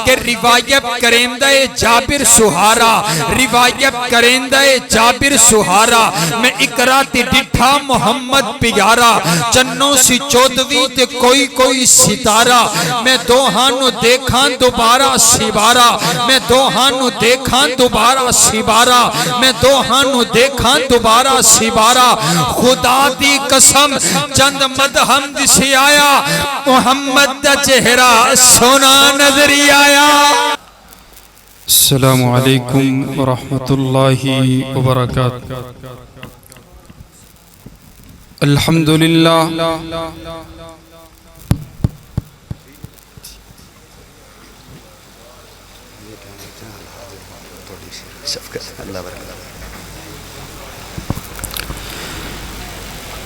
کہ روایت کرندہ جابر سہارا، روایت کرندہ جابر سہارا، میں اقرا تے ڈٹھا محمد پیارا، چنوں سی چودوی تے کوئی کوئی ستارہ، میں دوہانو دیکھاں دوبارہ سبارہ، میں دوہانو دیکھاں دوبارہ سبارہ، میں دوہانو دیکھاں دوبارہ سبارہ، خدا دی قسم چند مدہم سے آیا، محمد دا چہرہ سونا نظری آیا۔ السلام علیکم ورحمۃ اللہ وبرکاتہ۔ الحمدللہ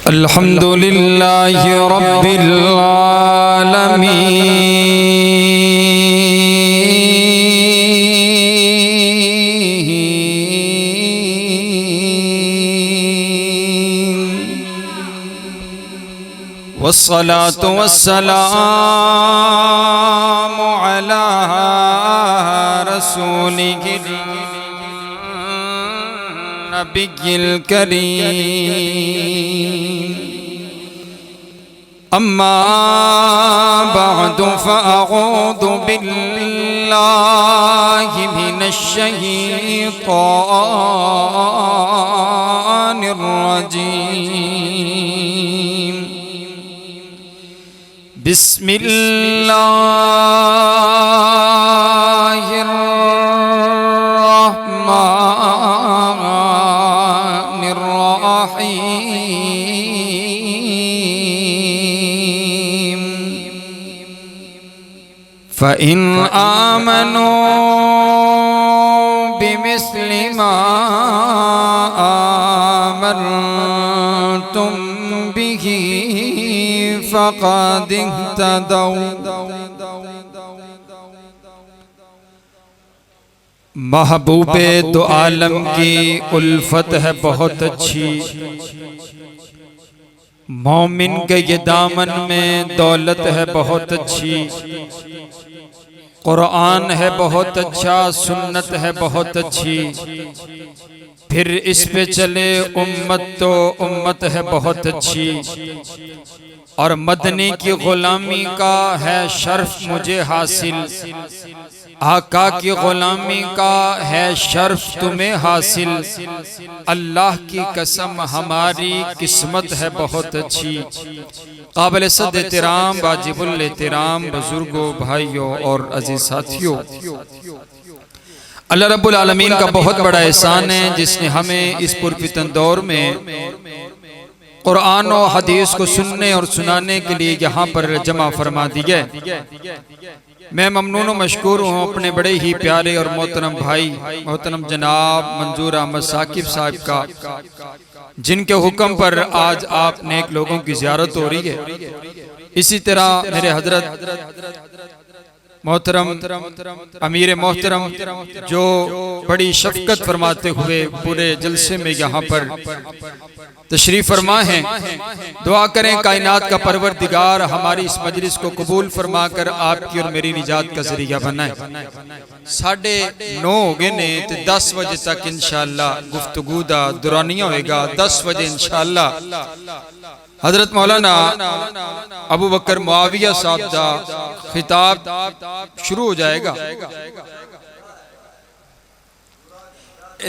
الحمدللہ رب العالمین، والصلاة والسلام علی رسولہ النبی الکریم، اما بعد فاعوذ باللہ من الشیطان الرجیم، بسم اللہ الرحمن الرحیم، فَإِنْ آمَنُوا بِمِثْلِ مَا آمَنْتُمْ بِهِ فَقَدِ اهْتَدَوْا۔ محبوب دو عالم کی الفت ہے بہت اچھی، مومن کے یہ دامن میں دولت ہے بہت اچھی، قرآن ہے بہت اچھا، سنت ہے بہت اچھی، پھر اس پہ چلے امت تو امت ہے بہت اچھی، اور مدنی کی غلامی کا ہے شرف مجھے حاصل، آقا کی غلامی کا ہے شرف تمہیں حاصل، اللہ کی قسم ہماری قسمت ہے بہت اچھی۔ قابل صد احترام واجب الاحترام بزرگوں، بھائیوں اور عزیز ساتھیوں، اللہ رب العالمین کا بہت بڑا احسان ہے جس نے ہمیں اس پرفتن دور میں قرآن و حدیث کو سننے اور سنانے کے لیے یہاں پر جمع فرما دیا ہے۔ میں ممنون و مشکور ہوں اپنے بڑے ہی پیارے اور محترم بھائی محترم جناب منظور احمد ثاقب صاحب کا، جن کے حکم پر آج آپ نیک لوگوں کی زیارت ہو رہی ہے۔ اسی طرح میرے حضرت محترم امیر محترم جو بڑی شفقت فرماتے ہوئے پورے جلسے میں یہاں پر تشریف فرما ہیں، دعا کریں کائنات کا پروردگار ہماری اس مجلس کو قبول فرما کر آپ کی اور میری نجات کا ذریعہ بنائے۔ 9:30 ہو گئے نے تے 10 بجے تک انشاءاللہ گفتگو دا دورانیہ ہوئے گا۔ 10 بجے انشاءاللہ حضرت مولانا ابو بکر معاویہ صاحب دا خطاب شروع ہو جائے گا۔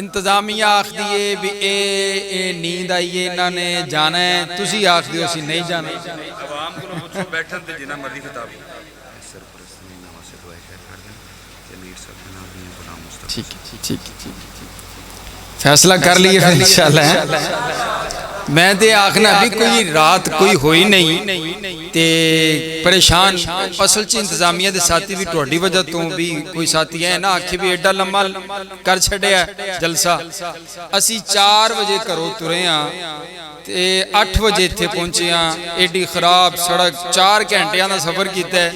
انتظامیہ آخ دیئے بھی اے نیند آئیے انہوں نے جانا ہے، تسی آخ دیو اسی نہیں جانا۔ عوام کو مجھو بیٹھن تے جنہ مرضی خطاب فیصلہ کر لیے پھر انشاءاللہ ہے۔ میں دے آخنا بھی کوئی رات کوئی ہوئی نہیں تے پریشان، اصل چی انتظامیہ دے ساتھی بھی توڑی وجہ تو بھی کوئی ساتھی ہے نا آکھے بھی ایڈا لمحہ کر چھڑے ہے جلسہ، اسی 4 بجے کرو ترے ہیں تے 8 بجے تھے پہنچے ہیں، ایڈی خراب سڑک 4 گھنٹیاں دا سفر کیتا ہے،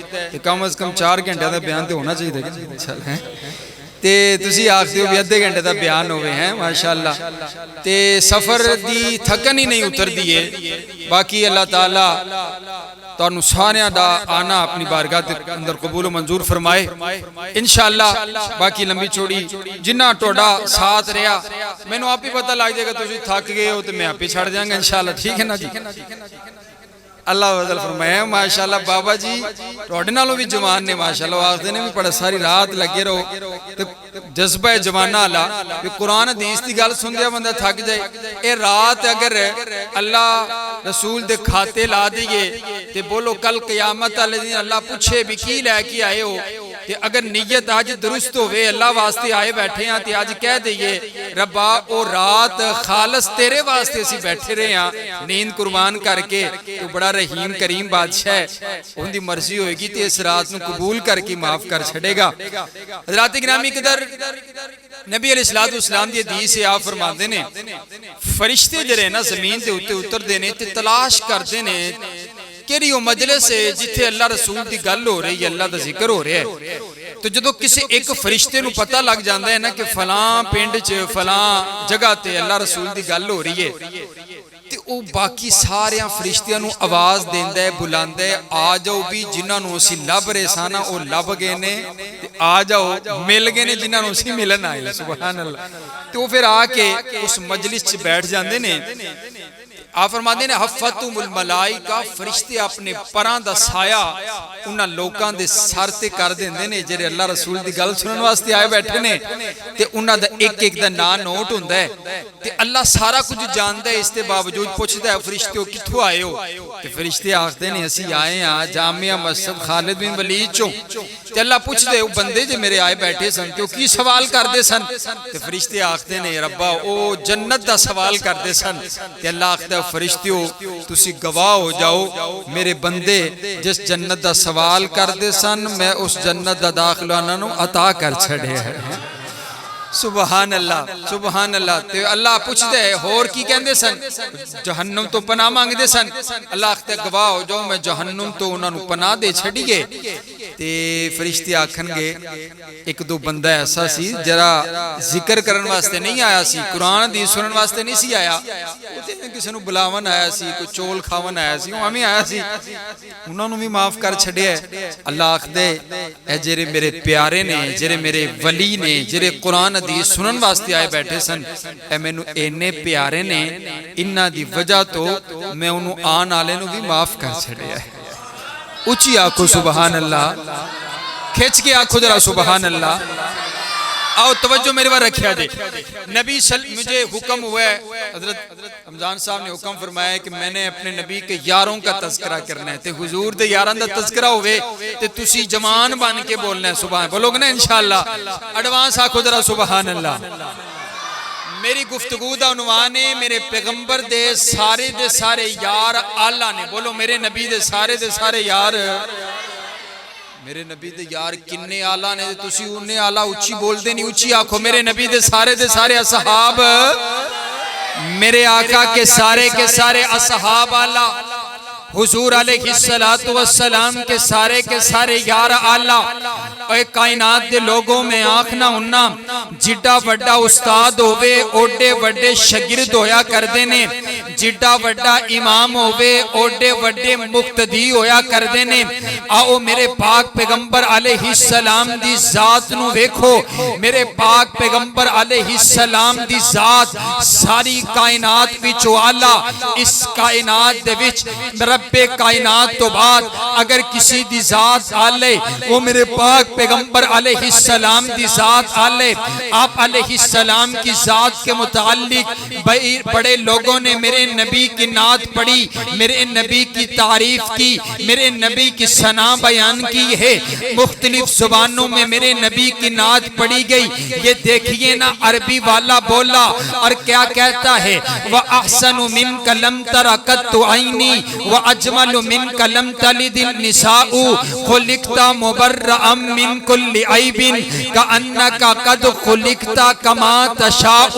کم از کم 4 گھنٹیاں دا بیان تے ہونا چاہیے تھا انشاءاللہ ہے تے تسی آختے ہو بھی ادھے گھنٹے دا بیان ہوئے ہیں ماشاءاللہ تے سفر دی تھکن ہی نہیں اتر دیئے۔ باقی اللہ تعالیٰ تانوں ساریاں دا آنا اپنی بارگاہ دے اندر قبول و منظور فرمائے انشاءاللہ. باقی لمبی چوڑی جنہ ٹوڑا ساتھ رہا میں نو آپ ہی پتہ لگ جائے گا تسی تھک گئے ہو تو میں آپ ہی چھڑ جائیں گا انشاءاللہ. ٹھیک ہے نا جی؟ اللہ وزل فرمائے ماشاءاللہ بابا جی روڑے نالوں بھی جوان نے ماشاءاللہ آخدے نے بھی پڑا ساری رات لگے رہو جذبہ جوانہ اللہ کہ قرآن حدیث دی گل سن دیا بندہ تھک جائے. اے رات اگر اللہ رسول دے کھاتے لا دیئے تے بولو کل قیامت اللہ پوچھے بھی کی لے کی آئے ہو تے اگر نیت آج درست ہوئے اللہ واسطے آئے بیٹھے ہیں تے آج کہہ دئیے ربا او رات خالص تیرے واسطے سی بیٹھے رہے ہیں نیند قربان کر کے تو بڑا رحیم کریم بادشاہ ہے ان دی مرضی ہوئے گی تے اس رات نو قبول کر کے معاف کر چھڑے گا. حضرات گرامی قدر نبی علیہ السلام دی حدیث سے آپ فرماتے نے فرشتے جرے نا زمین تے اتر دینے تے تلاش کر دینے کیری وہ مجلس ہے جتھے اللہ رسول دی گل ہو رہی ہے اللہ دا ذکر ہو رہا ہے. تو جدو کسی ایک فرشتے نو پتہ لگ جاندہ ہے نا کہ فلاں پینڈ چے فلاں جگہ تے اللہ رسول دی گل ہو رہی ہے تے او باقی سارے فرشتیاں نو آواز دیندہ ہے بلاندہ ہے آ جاؤ بھی جنہاں نو اسی لب ریسانا او لب گئے نے آ جاؤ مل گئے نے جنہاں نو اسی ملن آئے سبحان اللہ. تو وہ پھر آ کے اس مجلس چ بیٹھ جاندے نے آپ فرماتے ہیں حفتم الملائکہ فرشتے اپنے پران دا سایہ انہاں لوکاں دے سر تے کر دیندے نے جڑے اللہ رسول دی گل سنن واسطے آئے بیٹھے نے تے انہاں دا ایک ایک دا نام نوٹ ہوندا ہے تے اللہ سارا کچھ جاندا ہے. اس کے باوجود پوچھدا ہے فرشتے کتھوں آئے ہو تے فرشتے آکھدے نے اسی آئے ہاں جامعہ مسجد خالد بن ولید چوں. تے اللہ پوچھدے او بندے جے میرے آئے بیٹھے سن تے او کی سوال کردے سن تے فرشتے آکھدے نے ربا او جنت دا سوال کردے سن تے اللہ آکھدا فرشتیوں تسی گواہ ہو جاؤ میرے بندے جس جنت دا سوال کر دے سن میں اس جنت دا داخلہ انہوں عطا کر چھڑے ہیں. سبحان اللہ سبحان اللہ. تے اللہ پوچھ دے ہور کی کہندے سن جہنم تو پناہ مانگ دے سن اللہ اختے گواہ ہو جاؤ میں جہنم تو انہوں پناہ دے چھڑی گے. تے فرشتے آکھن گے ایک دو بندہ ایسا سی جرا ذکر کرن واسطے نہیں آیا سی قرآن دی سنن واسطے نہیں سی آیا کسی نو بلاون آیا سی کوئی چول کھاون آیا سی ہمیں آیا سی انہوں نے بھی معاف کر چھڑے ہے. اللہ آکھ دے اے جرے میرے پیارے نے جرے میرے ولی نے جرے قرآن حدیث سنن واسطے آئے بیٹھے سن اے میں نو اینے پیارے نے انہاں دی وجہ تو میں انہوں آن آلے نو بھی معاف کر چھڑے ہے. اچھی آنکھو سبحان اللہ کھچ کے آنکھو ذرا سبحان اللہ. آؤ توجہ میرے بار رکھیا دے نبی مجھے حکم ہوا ہے حضرت رمضان صاحب نے حکم فرمایا ہے کہ میں نے اپنے نبی کے یاروں کا تذکرہ کرنا ہے تے حضور دے یاران دا تذکرہ ہوئے تے تسی جمان بان کے بولنا ہے سبحان بولو گے نا انشاءاللہ. ایڈوانس آنکھو ذرا سبحان اللہ. میری گفتگو دا عنوان ہے میرے پیغمبر دے سارے یار آلہ نے بولو میرے نبی دے سارے یار میرے نبی دے یار کنے آلہ نے تسی انہیں آلہ اچھی بول دے نہیں اچھی آنکھو میرے نبی دے سارے اصحاب میرے آقا کے سارے اصحاب آلہ حضور علیہ السلام کے سارے یار آلہ. اے کائنات دے لوگوں میں آنکھنا ہننا جڈا وڈا استاد ہوئے اوڈے وڈے شگرد ہویا کر دینے جڈا وڈا امام ہوئے اوڈے وڈے مقتدی ہویا کر دینے. آؤ میرے پاک پیغمبر علیہ السلام دی ذات نو ویکھو میرے پاک پیغمبر علیہ السلام دی ذات ساری کائنات وچ آلہ. اس کائنات دے وچ رب کائنات تو بعد اگر کسی دی ذات آلے وہ میرے پاک پیغمبر علیہ السلام دی ذات آلے. آپ علیہ السلام کی ذات کے متعلق بڑے لوگوں نے میرے نبی کی نعت پڑھی میرے نبی کی تعریف کی میرے نبی کی ثنا بیان کی ہے مختلف زبانوں میں میرے نبی کی نعت پڑھی گئی. یہ دیکھئے نا عربی والا بولا اور کیا کہتا ہے وَأَحْسَنُ مِنْكَ لَمْ تَرَ قَطُّ عَيْنِي وَأَجْمَلُ مِنْكَ لَمْ تَلِدِ النِّسَاءُ خُلِقْتَ مُبَرَّأً مِنْ كُلِّ عَيْبٍ كَأَنَّكَ قَدْ خُلِقْتَ كَمَا تَشَاءُ.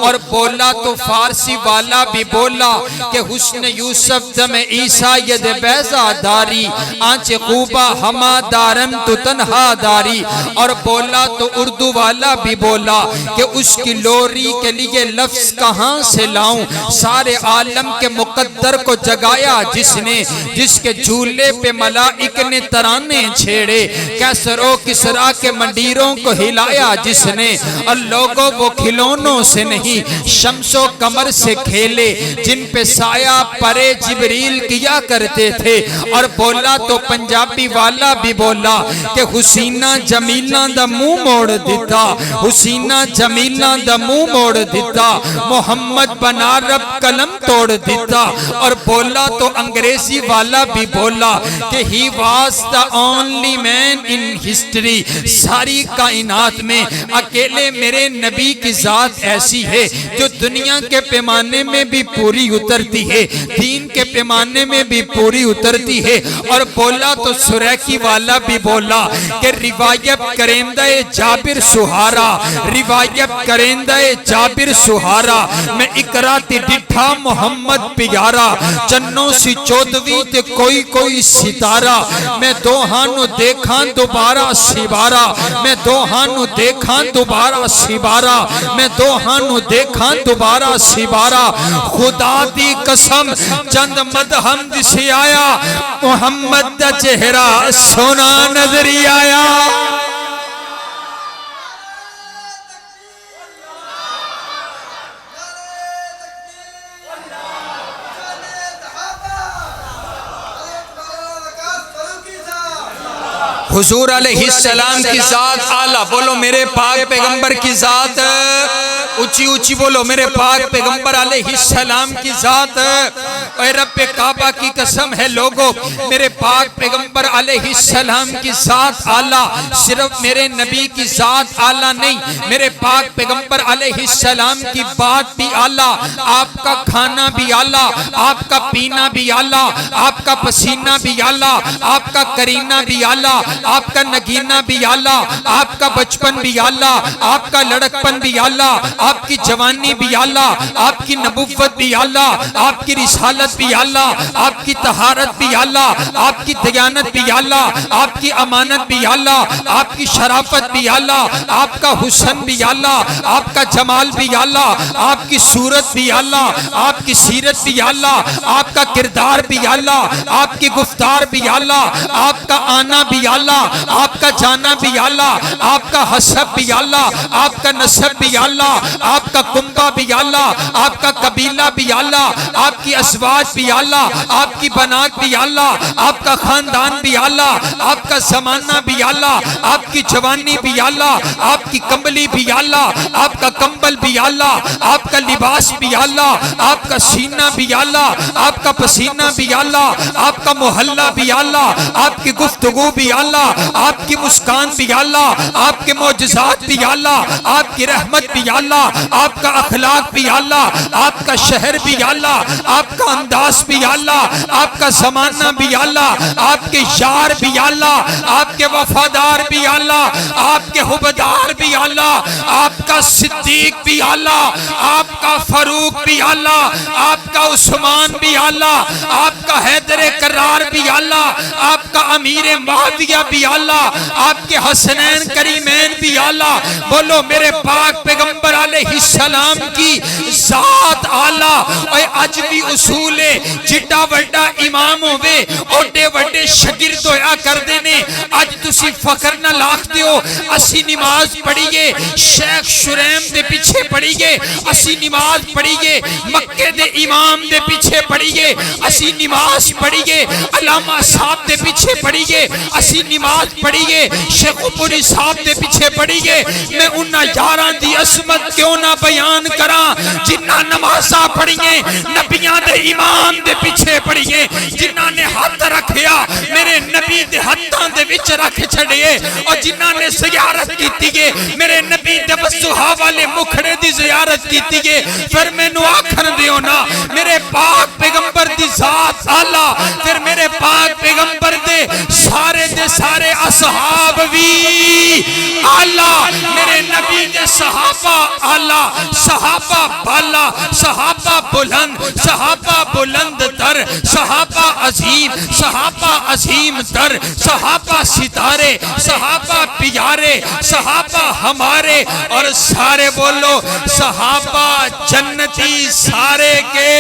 اور بولا تو فارسی والا بھی بولا کہ حسن یوسف دم عیسیٰ ید بیضا داری آنچ خوبہ ہما دارم تو تنہا داری. اور بولا تو اردو والا بھی بولا کہ اس کی لوری کے لیے لفظ کہاں سے لاؤں سارے عالم کے مقدر کو جگایا جس جس نے، جس کے جھولے پہ ملائک نے ترانے چھیڑے، کیسر و کسرا کے منڈیروں کو ہلایا جس نے، اور لوگوں وہ کھلونوں سے نہیں شمس و قمر سے کھیلے جن پہ سایہ پرے جبریل کیا کرتے تھے۔ اور بولا تو پنجابی والا بھی بولا کہ حسینہ جمیلہ دا منہ موڑ دیتا، حسینہ جمیلہ دا منہ موڑ دیتا، محمد بنا رب قلم توڑ دیتا۔ اور بولا تو انگریزی والا بھی بولا کہ he was the only man in history، ساری کائنات میں اکیلے میرے نبی کی ذات ایسی ہے جو دنیا کے پیمانے میں بھی پوری اترتی ہے، دین کے پیمانے میں بھی پوری اترتی ہے۔ اور بولا تو سریکی والا بھی بولا کہ روایت کرندہ جابر سہارا، روایت کرندہ جابر سہارا، میں اقراتی ڈٹھا محمد پیارا، چنوں سی چودوی تے کوئی کوئی ستارہ، میں دوہانو دیکھاں دوبارہ سبارہ، میں دوہانو دیکھاں دوبارہ سبارہ، میں دوہانو دیکھاں دوبارہ سبارہ۔ خدا دی قسم چند مدہم دسی آیا، محمد دا چہرہ سونا نظری آیا۔ حضور علیہ السلام کی ذات اعلیٰ، بولو میرے پاک پیغمبر کی ذات اونچی اونچی، بولو میرے پاک پیغمبر علیہ السلام کی ذات، اے رب کعبہ کی قسم ہے لوگوں، میرے پاک پیغمبر علیہ السلام کی ذات اعلیٰ، صرف میرے نبی کی ذات اعلیٰ نہیں، میرے پاک پیغمبر علیہ السلام کی بات بھی اعلیٰ، آپ کا کھانا بھی اعلیٰ، آپ کا پینا بھی اعلیٰ، آپ کا پسینہ بھی اعلیٰ، آپ کا کرینہ بھی اعلیٰ، آپ کا نگینہ بھی اعلیٰ، آپ کا بچپن بھی اعلیٰ، آپ کا لڑکپن بھی اعلیٰ، آپ کی جوانی بھی اعلیٰ، آپ کی نبوت بھی اعلیٰ، آپ کی رسالت بھی اعلیٰ، آپ کی طہارت بھی اعلیٰ، آپ کی دیانت بھی اعلیٰ، آپ کی امانت بھی اعلیٰ، آپ کی شرافت بھی اعلیٰ، آپ کا حسن بھی اعلیٰ، آپ کا جمال بھی اعلیٰ، آپ کی صورت بھی اعلیٰ، آپ کی سیرت بھی اعلیٰ، آپ کا کردار بھی اعلیٰ، آپ کی گفتار بھی اعلیٰ، آپ کا آنا بھی اعلیٰ، آپ کا جانا بھی اعلیٰ، آپ کا حسب بھی اعلیٰ، آپ کا نسب بھی اعلیٰ، آپ کا کنبہ بھی اعلیٰ، آپ کا قبیلہ بھی اعلیٰ، آپ کی ازواج بھی اعلیٰ، آپ کی بنات بھی اعلیٰ، آپ کا خاندان بھی اعلیٰ، آپ کا زمانہ بھی اعلیٰ، آپ کی جوانی بھی اعلیٰ، آپ کی کمبلی بھی اعلیٰ، آپ کا کمبل بھی اعلیٰ، آپ کا لباس بھی اعلیٰ، آپ کا سینہ بھی اعلیٰ، آپ کا پسینہ بھی اعلیٰ، آپ کا محلہ بھی اعلیٰ، آپ کی گفتگو بھی اعلیٰ، آپ کی مسکان بھی اعلیٰ، آپ کے معجزات بھی اعلیٰ، آپ کی رحمت بھی اعلیٰ، آپ کا اخلاق بھی اعلیٰ، آپ کا شہر بھی اعلیٰ، آپ کا انداز بھی اعلیٰ، آپ کا زمانہ بھی اعلیٰ، آپ کے یار بھی اعلیٰ، آپ کے وفادار بھی اعلیٰ، آپ کے حبدار بھی اعلیٰ، آپ کا صدیق بھی اعلیٰ، آپ کا فاروق بھی اعلیٰ، آپ کا عثمان بھی اعلیٰ، آپ کا حیدر کرار بھی اعلیٰ، آپ کا امیر معاویہ بھی اعلیٰ، آپ کے حسنین کریمین بھی اعلیٰ۔ بولو میرے پاک پیغمبر علیہ السلام کی ذات اعلیٰ۔ اور اج بھی اصول ہے، جڈا وڈا امام ہوئے اوڈے وڈے شگرد ہویا کر دینے۔ اج تسی فخر نہ لاکھ دیو، اسی نماز پڑھیے شیخ شریم دے پیچھے پڑھیے، اسی نماز پڑھیے مکے دے امام دے پیچھے پڑھیے، اسی نماز پڑھیے علامہ صاحب دے پیچھے پڑھیے، اسی نماز پڑھیے شیخ پوری صاحب دے پیچھے پڑھیے۔ میں انہاں یاراں دی عظمت کیوں نہ بیان کراں جنہاں نمازاں پڑھیے، نبیاں دے امام دے پیچھے پڑھیے، جنہاں نے ہاتھ رکھیا میرے نبی دے ہاتھاں دے وچ رکھ چھڑیے، اور جنہاں نے زیارت کیتی ہے میرے نبی دے وسوہا والے مکھڑے دی زیارت کیتی ہے۔ پھر مینوں آکھن دیو نا میرے پاک پیغمبر دی ذات اعلیٰ، پھر میرے پاک پیغمبر دے سارے اصحاب بھی اعلیٰ، میرے نبی دے صحابہ اعلیٰ، صحابہ بالا، صحابہ بلند تر، صحابہ عظیم تر، صحابہ ستارے، صحابہ پیارے، صحابہ ہمارے، اور سارے بولو صحابہ جنتی سارے کے۔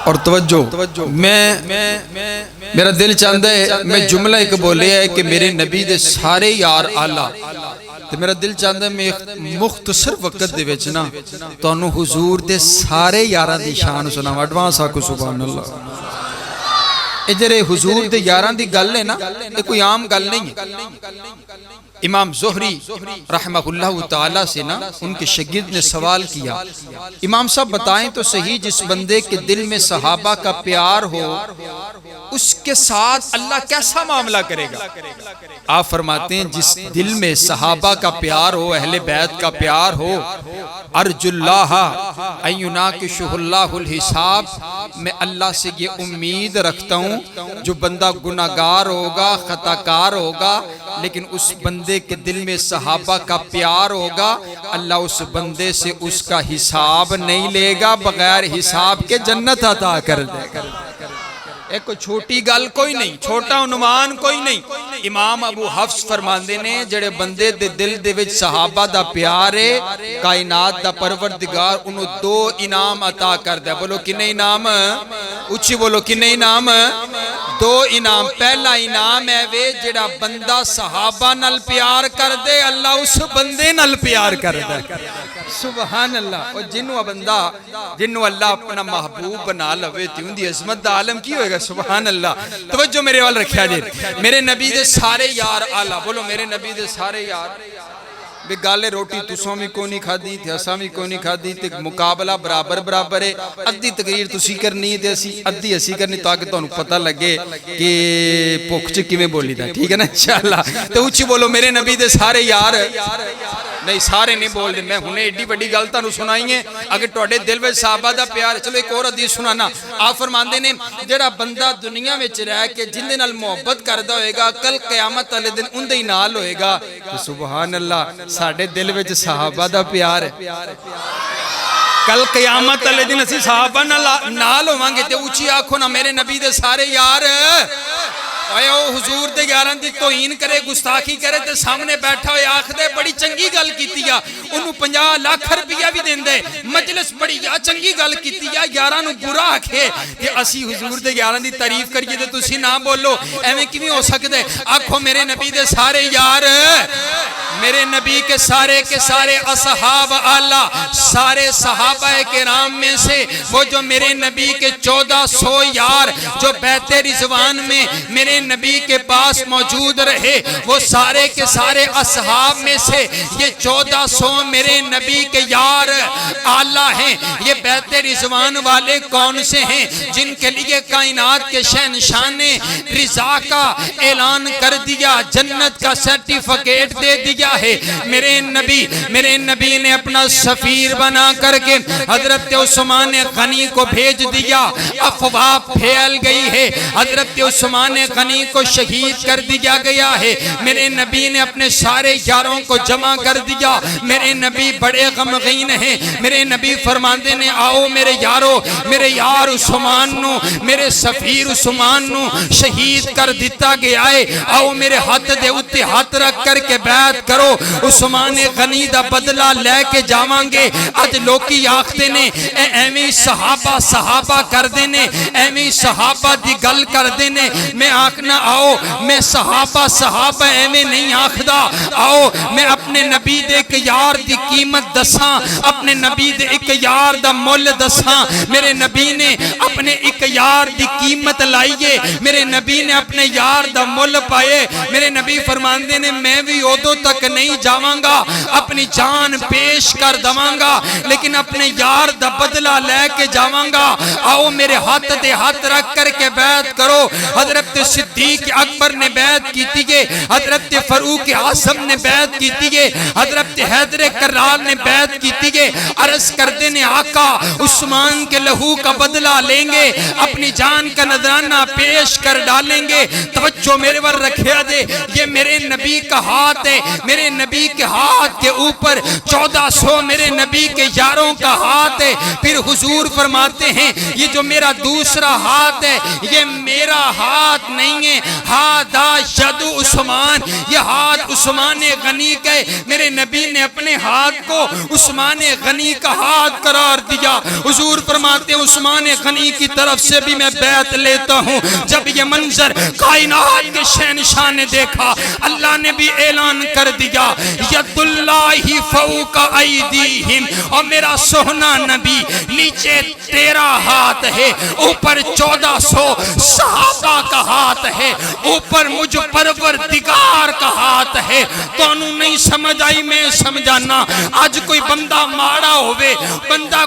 اور توجہ میرا دل چاہتا ہے میں جملہ ایک بولے ہے کہ میرے نبی دے سارے یار آلہ تو میرا دل چاہتا ہے میں مختصر وقت دے وچ نا تانوں حضور دے سارے یاراں دی شان سناواں ایڈوانس آکو سبحان اللہ اے جڑے حضور دے یاراں دی گل ہے نا یہ کوئی عام گل نہیں ہے امام زہری رحمہ اللہ تعالیٰ سے نا ان کے شاگرد نے سوال کیا امام صاحب بتائیں تو صحیح جس بندے کے دل میں صحابہ کا پیار ہو اس کے ساتھ اللہ کیسا معاملہ کرے گا آپ فرماتے ہیں جس دل میں صحابہ کا پیار ہو اہل بیت کا پیار ہو ارجو اللہ ان یناقشہ اللہ الحساب میں اللہ سے یہ امید رکھتا ہوں جو بندہ گناہگار ہوگا خطاکار ہوگا لیکن اس بندے کے دل میں صحابہ کا پیار ہوگا اللہ اس بندے سے اس کا حساب نہیں لے گا بغیر حساب کے جنت عطا کر دے گا ایک کوئی چھوٹی گل کوئی نہیں چھوٹا عنوان کوئی نہیں امام ابو حفص فرماندے نے جڑے بندے دے دل دے وچ صحابہ دا پیار ہے کائنات دا پروردگار انہوں 2 انعام عطا کر دے بولو کنے انعام اچھی بولو کنے انعام 2 انعام پہلا انعام ہے وے جڑا بندہ صحابہ نال پیار کر دے اللہ اس بندے نال پیار کر دے سبحان اللہ اور جنہوں بندہ جنہوں اللہ اپنا محبوب بنا لوے تھی ان دی عظمت دا عالم کی ہوئے گا سبحان اللہ توجہ میرے وال رکھیا جی میرے نبی دے سارے یار آلہ بولو میرے نبی دے سارے یار بے گالے روٹی تسوں بھی کوئی نہیں کھا دی تھی اساں بھی کوئی نہیں کھا دی تھی مقابلہ برابر ہے ادھی تقریر تسی کرنی ہے ادھی اسی کرنی تاکہ تو انہوں پتہ لگے کہ پوکھ چکی میں بولی دا ٹھیک ہے نا انشاءاللہ تو اچھی بولو میرے نبی دے سارے یار نہیں سارے نہیں بول دے میں ہنے ایڈی بڑی گلتا نو سنائی ہیں اگر توڑے دل میں صحابہ دا پیار چلو ایک اور حدیث سنانا آپ فرماندے نے جڑا بندہ دنیا میں رہ کے جن دے نال محبت کردہ ہوئے گا کل قیامت والے دن ان دے نال ہوئے گا تو سبحان اللہ ساڑھے دل میں صحابہ دا پیار ہے کل قیامت والے دن اسی صحابہ نال ہوانگے تے اونچی آنکھوں نہ میرے نبی دے سارے یار اوہ حضور دے یاران دی توہین کرے گستاخی کرے تے سامنے بیٹھا ہوئے آخ دے بڑی چنگی گل کیتی یا انہوں 50 لاکھ روپیہ بھی دین دے مجلس بڑی یا چنگی گل کیتی یا یارانوں برا آکھے کہ اسی حضور دے یاران دی تعریف کریے تے تسی نہ بولو ایویں کیویں ہو سکدے آکھو میرے نبی دے سارے یار میرے نبی کے سارے اصحاب آلہ سارے صحابہ کرام میں سے وہ جو میرے نبی کے 1400 یار جو بیت رضوان میں میرے نبی کے پاس موجود رہے وہ سارے کے سارے اصحاب میں سے یہ 1400 میرے نبی کے یار آلہ ہیں یہ بیت رضوان والے کون سے ہیں جن کے لیے کائنات کے شہنشاہ نے رضا کا اعلان کر دیا جنت کا سرٹیفکیٹ دے دیا ہے میرے نبی نے اپنا سفیر بنا کر کے حضرت عثمان غنی کو بھیج دیا افواہ پھیل گئی ہے حضرت عثمان غنی کو شہید کر دیا گیا ہے میرے نبی نے اپنے سارے یاروں کو جمع کر دیا میرے نبی بڑے غمگین ہیں میرے نبی فرماندے نے آؤ میرے یارو میرے یار عثمان نو میرے سفیر عثمان نو شہید کر دیتا گیا ہے آؤ میرے ہاتھ دے اتے ہاتھ رکھ کر کے بیعت کرو عثمان غنی دا بدلہ لے کے جاوانگے آج لوکی آختے نے ایمی صحابہ کر دینے ایمی صحابہ دی گل کر دینے میں آخنا آؤ میں صحابہ ایمی نہیں آخدا آؤ میں اپنے نبی دے ایک یار دی قیمت دساں اپنے نبی دے ایک یار دا مول دساں میرے نبی نے اپنے ایک یار دی قیمت لائیے میرے نبی نے اپنے یار دا مول پائے میرے نبی فرماندے نے میں بھی عہدوں تک نہیں جاوانگا اپنی جان پیش کر دوانگا لیکن اپنے یار دا بدلہ لے کے جاوانگا آؤ میرے ہاتھ دے ہاتھ رکھ کر کے بیعت کرو حضرت صدیق اکبر نے بیعت کی تیگے حضرت فاروق اعظم نے بیعت کی تیگے حضرت حیدر کرار نے بیعت کی تیگے عرض کر دینے آقا عثمان کے لہو کا بدلہ لیں گے اپنی جان کا نذرانہ پیش کر ڈالیں گے توجہ میرے ور رکھیا دے یہ میرے نبی کا ہاتھ ہے میرے نبی کے ہاتھ کے اوپر 1400 میرے نبی کے یاروں کا ہاتھ ہے پھر حضور فرماتے ہیں یہ جو میرا دوسرا ہاتھ ہے یہ میرا ہاتھ ہاتھ نہیں ہے، ہادہ ید عثمان، یہ ہاتھ عثمان غنی کا ہے۔ میرے نبی نے اپنے ہاتھ کو عثمان غنی کا ہاتھ قرار دیا۔ حضور فرماتے ہیں عثمان غنی کی طرف سے بھی میں بیعت لیتا ہوں۔ جب یہ منظر کائنات کے شہنشاہ نے دیکھا، اللہ نے بھی اعلان کر دیا ید اللہ فوق ایدیہم، اور میرا سونا نبی نیچے 13 ہاتھ ہے، اوپر 1400 صحابہ کا ہاتھ ہے، اوپر مجھ پروردگار کا ہاتھ ہے۔ تو انہوں نہیں سمجھ آئی، میں سمجھانا۔ آج کوئی بندہ ماڑا ہوئے،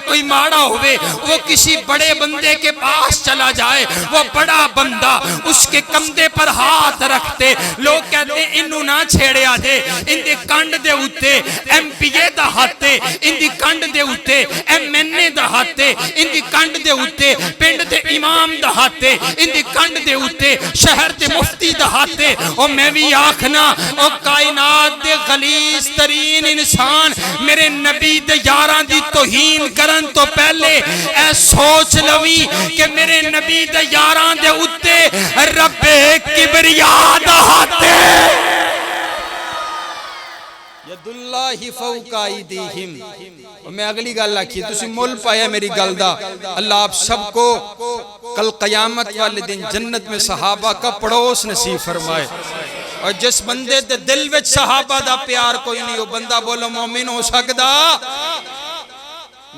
کوئی ماڑا ہوئے، وہ کسی بڑے بندے کے پاس چلا جائے، وہ بڑا بندہ اس کے کندھے پر ہاتھ رکھتے، لوگ کہتے ہیں انہوں نہ چھیڑیا دے، ان دی کنڈ دے ہوتے ایم پی اے دا ہاتھے، ان دی کنڈ دے ہوتے ایم این اے دا ہاتھے، ان دی کنڈ دے ہوتے پنڈ دے امام دا ہاتھے، ان دی کنڈ دے ہوتے شہر دے مفتی دا ہاتھے۔ اور میں بھی آکھنا اور کائنات دے غلیظ ترین انسان میرے نبی دے یاراں دی توہین کرن تو پہلے اے سوچ لوی کہ میرے نبی دے یاراں دے اتے رب کبریا دا ہاتھے۔ ید اللہ فوق ایدیہم۔ اور میں اگلی گل آکھی تسی مول پایا میری گل دا، اللہ آپ سب کو کل قیامت والے دن جنت میں صحابہ کا پڑوس نصیب فرمائے۔ اور جس بندے دے دل وچ صحابہ دا پیار کوئی نہیں، وہ بندہ بولو مومن ہو سکدا۔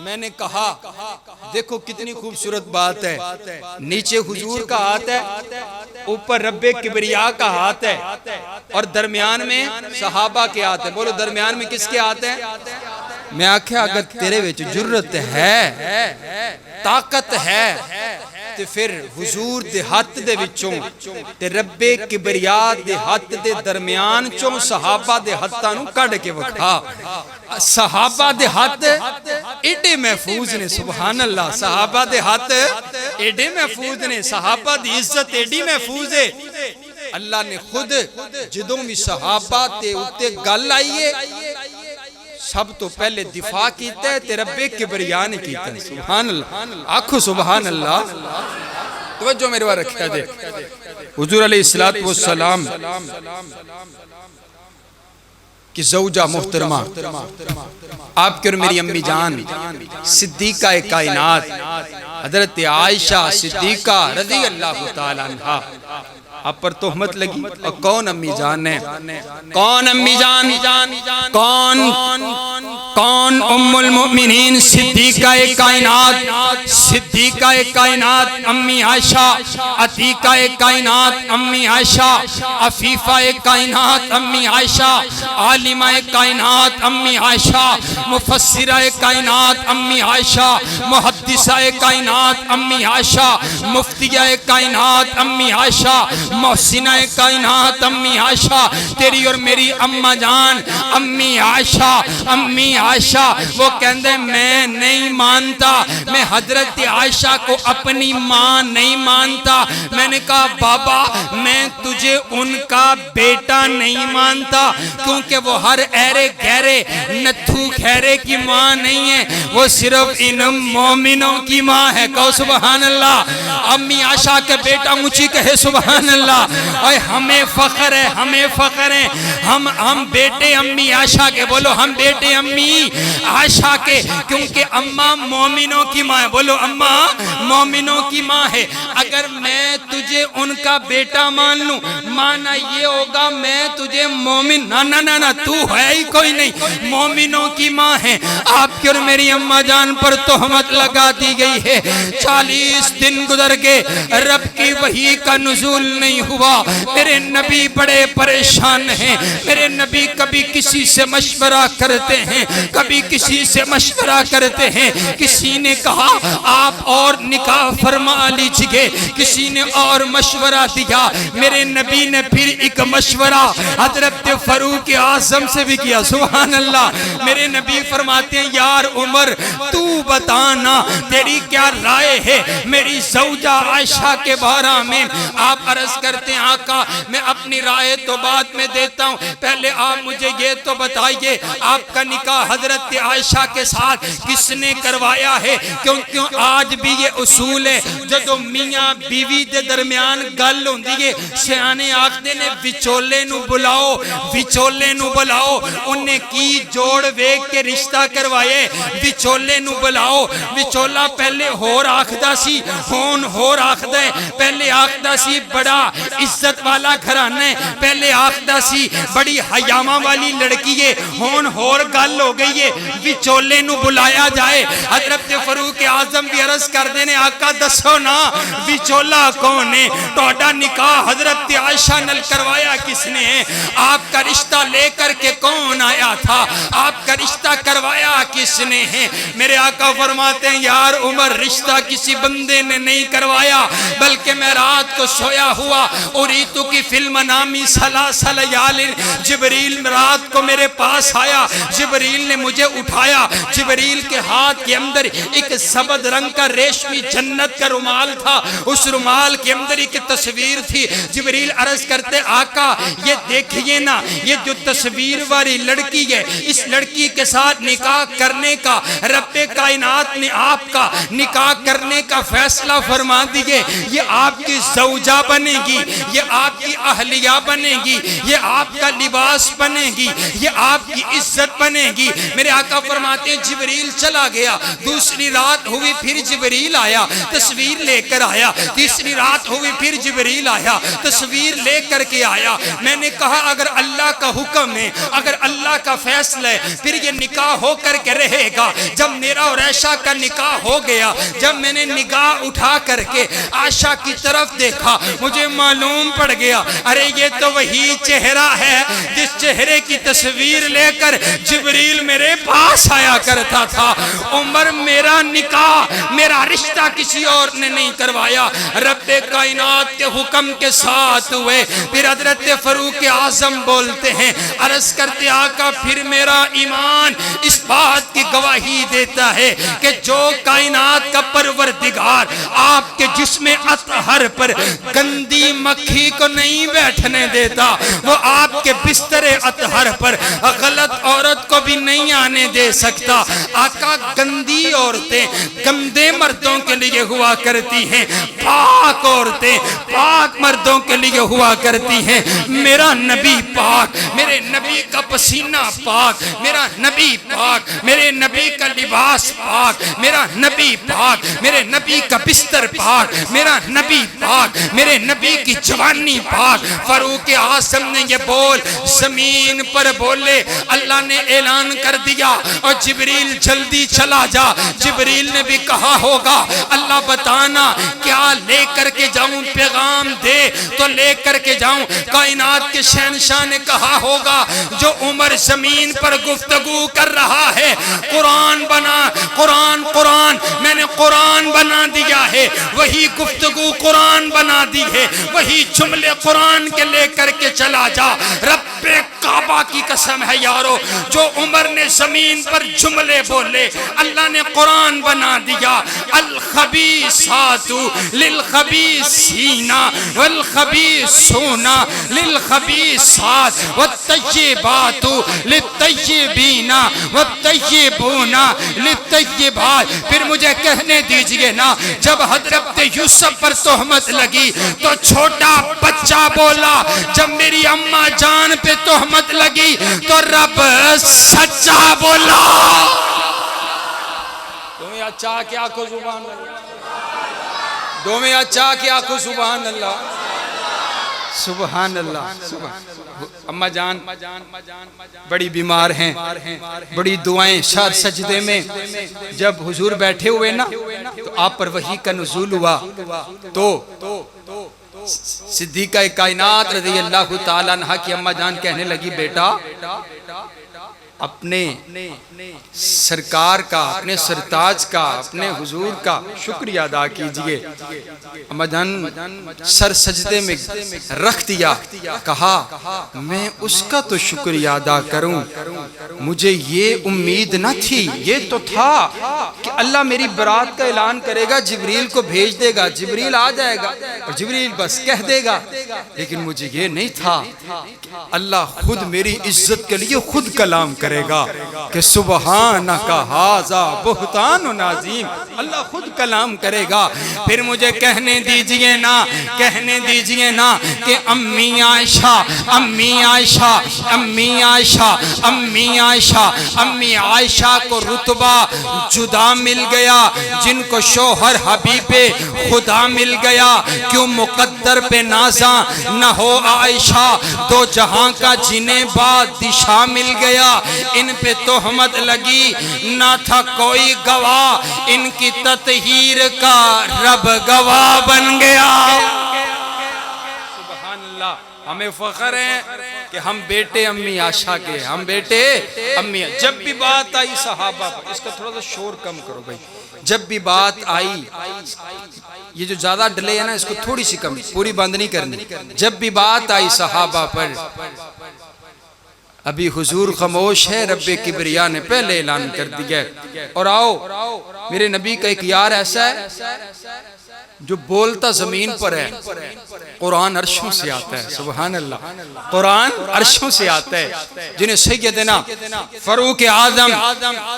میں نے کہا دیکھو کتنی خوبصورت بات ہے، نیچے حضور کا ہاتھ ہے، اوپر رب کبریا کا ہاتھ ہے، اور درمیان میں صحابہ کے ہاتھ ہے۔ بولو درمیان میں کس کے ہاتھ ہے؟ میں آکھیا اگر تیرے وچ جرت ہے، طاقت ہے، تے پھر حضور دے ہاتھ دے وچوں تے رب کبریا دے ہاتھ دے درمیان چوں صحابہ دے ہاتھاں نوں کڈ کے وکھا۔ صحابہ دے ہاتھ ایڈے محفوظ نے، سبحان اللہ، صحابہ دے ہاتھ ایڈے محفوظ نے، صحابہ دی عزت ایڈی محفوظ ہے۔ اللہ نے خود جدوں بھی صحابہ تے اتے گل آئیے سب تو پہلے دفاع کیتا ہے تے رب کبریا نے کیتا ہے۔ سبحان اللہ، آنکھو سبحان اللہ۔ توجہ میرے بار رکھا دے، حضور علیہ السلام کی زوجہ محترمہ آپ کے اور میری امی جان صدیقہ کائنات حضرت عائشہ صدیقہ رضی اللہ تعالیٰ عنہا، آپ پر تہمت لگی۔ اور کون امی جان ہے؟ کون امی جان؟ کون ام المؤمنین صدیقہ کائنات، صدیقہ کائنات امی عائشہ، عتیقہ کائنات امی عائشہ، عفیفہ کائنات امی عائشہ، عالمہ کائنات امی عائشہ، مفسرہ کائنات امی عائشہ، محدثہ کائنات امی عائشہ، مفتیہ کائنات امی عائشہ، محسنہ کائنات امی عائشہ، تیری اور میری اماں جان امی عائشہ۔ امی عائشہ وہ کہندے میں نہیں مانتا، میں حضرت عائشہ کو اپنی ماں نہیں مانتا۔ میں نے کہا بابا میں تجھے ان کا بیٹا نہیں مانتا، کیونکہ وہ ہر ایرے گہرے نتھو خیرے کی ماں نہیں ہے، وہ صرف ان مومنوں کی ماں ہے۔ کہو سبحان اللہ۔ امی عائشہ کے بیٹا مجھے کہے سبحان اللہ۔ اور ہمیں فخر ہے، ہمیں فخر ہے، ہم بیٹے امی عائشہ کے، بولو ہم بیٹے امی عائشہ کے، کیونکہ اماں مومنوں کی ماں ہے۔ بولو اماں مومنوں کی ماں ہے۔ اگر میں تجھے ان کا بیٹا مان لوں، مانا یہ ہوگا میں تجھے مومن، نہ تو ہے ہی کوئی نہیں، مومنوں کی ماں ہے۔ آپ کی اور میری اماں جان پر تہمت لگا دی گئی ہے۔ 40 دن گزر گئے، رب کی وحی کا نزول نہیں ہوا۔ میرے نبی بڑے پریشان ہیں، میرے نبی کبھی کسی سے مشورہ کرتے ہیں، کبھی کسی سے مشورہ کرتے ہیں۔ کسی نے کہا آپ اور نکاح فرما لیجئے، کسی نے اور مشورہ دیا۔ میرے نبی نے پھر ایک مشورہ حضرت فاروق اعظم سے بھی کیا۔ سبحان اللہ۔ میرے نبی فرماتے ہیں یار عمر تو بتانا تیری کیا رائے ہے میری زوجہ عائشہ کے بارے میں؟ آپ عرض کرتے ہیں آقا میں اپنی رائے تو بعد میں دیتا ہوں، پہلے آپ مجھے یہ تو بتائیے آپ کا نکاح حضرت عائشہ کے ساتھ کس نے کروایا ہے؟ کیوں آج بھی یہ اصول ہے جو میاں بیوی دے درمیان گل ہوندی ہے سیانے آخدے نے وچولے نو بلاؤ، وچولے نو بلاؤ، انہیں کی جوڑ ویک کے رشتہ کروائے، وچولے نو بلاؤ۔ وچولا پہلے ہور آخدہ سی ہون ہور آخدہ ہے، پہلے آخدہ سی بڑا عزت والا گھرانا ہے، پہلے آخدہ سی بڑی حیامہ والی لڑکی ہے، ہون ہور گل ہو گئی ہے، وچولے نو بلایا جائے۔ حضرت فاروق اعظم بھی عرض کر دینے آقا دسو نا وچولا کون ہے؟ توڑا نکاح حضرت عائشہ نل کروایا کس نے ہے؟ آپ کا رشتہ لے کر کے کون آیا تھا؟ آپ کا رشتہ کروایا کس نے ہے؟ میرے آقا فرماتے ہیں یار عمر رشتہ کسی بندے نے نہیں کروایا، بلکہ میں رات کو سویا ہوا اریتو کی فلم نامی سلاسل یالن، جبریل رات کو میرے پاس آیا، جبریل نے مجھے اٹھایا، جبریل کے ہاتھ کے اندر ایک سبز رنگ کا ریشمی جنت کا رومال تھا، اس رومال کے اندر ایک تصویر تھی۔ جبریل عرض کرتے آقا یہ دیکھئے نا یہ جو تصویر والی لڑکی ہے اس لڑکی کے ساتھ نکاح کرنے کا رب کائنات نے آپ کا نکاح کرنے کا فیصلہ فرما دیئے، یہ آپ کی زوجہ بنے گی، یہ آپ کی اہلیہ بنے گی، یہ آپ کا لباس بنے گی، یہ آپ کی عزت بنے گی۔ میرے آقا فرماتے ہیں جبریل چلا گیا، دوسری رات ہوئی پھر جبریل آیا تصویر لے کر آیا، تیسری رات ہوئی پھر جبریل آیا تصویر لے کر کے آیا۔ میں نے کہا اگر اللہ کا حکم ہے، اگر اللہ کا فیصلہ ہے پھر یہ نکاح ہو کر کے رہے گا۔ جب میرا اور عائشہ کا نکاح ہو گیا، جب میں نے نگاہ اٹھا کر کے عائشہ کی طرف دیکھا مجھے معلوم پڑ گیا ارے یہ تو وہی چہرہ ہے جس چہرے کی تصویر لے کر جبریل میرے پاس آیا کرتا تھا۔ عمر میرا نکاح میرا رشتہ کسی اور نے نہیں کروایا، رب کائنات کے حکم کے ساتھ ہوئے۔ پھر حضرت فاروق اعظم بولتے ہیں عرض کرتے آقا پھر میرا ایمان اس بات کی گواہی دیتا ہے کہ جو کائنات کا پروردگار آپ کے جسم اطہر پر گندی مکھی کو نہیں بیٹھنے دیتا، وہ آپ کے بستر اطہر پر غلط عورت کو بھی نہیں آنے دے سکتا۔ آقا گندی عورتیں گندے مردوں کے لیے ہوا کرتی ہیں، پاک عورتیں پاک مردوں کے لیے ہوا کرتی ہیں۔ میرا نبی پاک، میرے نبی کا پسینہ پاک، میرا نبی پاک، میرے نبی کا لباس پاک، میرا نبی پاک، میرے نبی کا بستر پاک، میرا نبی پاک، میرے نبی کی جوانی پاک۔ فاروق اعظم نے یہ بول زمین پر بولے، اللہ نے اعلان کر دیا اور جبریل جلدی چلا جا۔ جبریل نے بھی کہا ہوگا اللہ بتانا کیا لے کر کے جاؤں، پیغام دے تو لے کر کے جاؤں۔ کائنات کے شہنشاہ نے کہا ہوگا جو عمر زمین پر گفتگو کر رہا ہے قرآن بنا، قرآن قرآن میں نے قرآن بنا دیا ہے، وہی گفتگو قرآن بنا دی ہے، وہی جملے قرآن کے لے کر کے چلا جا۔ رب کعبہ کی قسم ہے یارو جو عمر نے زمین پر جملے بولے اللہ نے قرآن بنا دیا۔ الخبیثات للخبیثین والخبیثون للخبیثات والطیبات للطیبین والطیبون للطیبات۔ پھر مجھے کہنے دیجئے نا جب حضرت یوسف پر تہمت لگی تو چھوٹا بچہ بولا، جب میری اماں جان پہ تہمت لگی تو رب سچا بولا۔ تمہیں اچھا کیا کو سبحان اللہ، تمہیں اچھا کیا کو سبحان اللہ، سبحان اللہ۔ اماں جان بڑی بیمار ہیں، بڑی دعائیں شاد سجدے میں جب حضور بیٹھے ہوئے نا تو آپ پر وحی کا نزول ہوا تو صدیقہ کائنات رضی اللہ تعالیٰ عنہ کی اماں جان کہنے لگی بیٹا اپنے سرکار کا، اپنے سرتاج کا، اپنے حضور کا شکریہ ادا کیجئے۔ اما جان سر سجدے میں رکھ دیا، کہا میں اس کا تو شکریہ ادا کروں، مجھے یہ امید نہ تھی، یہ تو تھا کہ اللہ میری برات کا اعلان کرے گا، جبریل کو بھیج دے گا، جبریل آ جائے گا اور جبریل بس کہہ دے گا، لیکن مجھے یہ نہیں تھا اللہ خود میری عزت کے لیے خود کلام کرے گا کہ سبحانک ھذا بہتان عظیم، اللہ خود کلام کرے گا۔ پھر مجھے کہنے دیجئے نا کہ امی عائشہ، امی عائشہ، امی عائشہ، امی عائشہ، امی عائشہ کو رتبہ جدا مل گیا، جن کو شوہر حبیب خدا مل گیا، کیوں مقدر پہ نازاں نہ ہو عائشہ، دو جہاں کا جنہیں بادشاہ مل گیا، ان پہ تہمت لگی نہ تھا کوئی گواہ، ان کی تطہیر کا رب گواہ بن گیا۔ سبحان اللہ، ہمیں فخر ہے کہ ہم بیٹے امی عائشہ کے، ہم بیٹے امی۔ جب بھی بات آئی صحابہ پر، اس کا تھوڑا سا شور کم کرو بھائی، جب بھی بات آئی، یہ جو زیادہ ڈلے ہے نا اس کو تھوڑی سی کم، پوری بند نہیں کرنی، جب بھی بات آئی صحابہ پر، ابھی حضور خاموش ہے، رب کبریا نے پہلے اعلان کر دیا۔ اور آؤ میرے نبی کا ایک یار ایسا ہے جو بولتا زمین پر ہے، قرآن عرشوں سے آتا ہے، سبحان اللہ، قرآن عرشوں سے آتا ہے، جنہیں سیدنا فاروق اعظم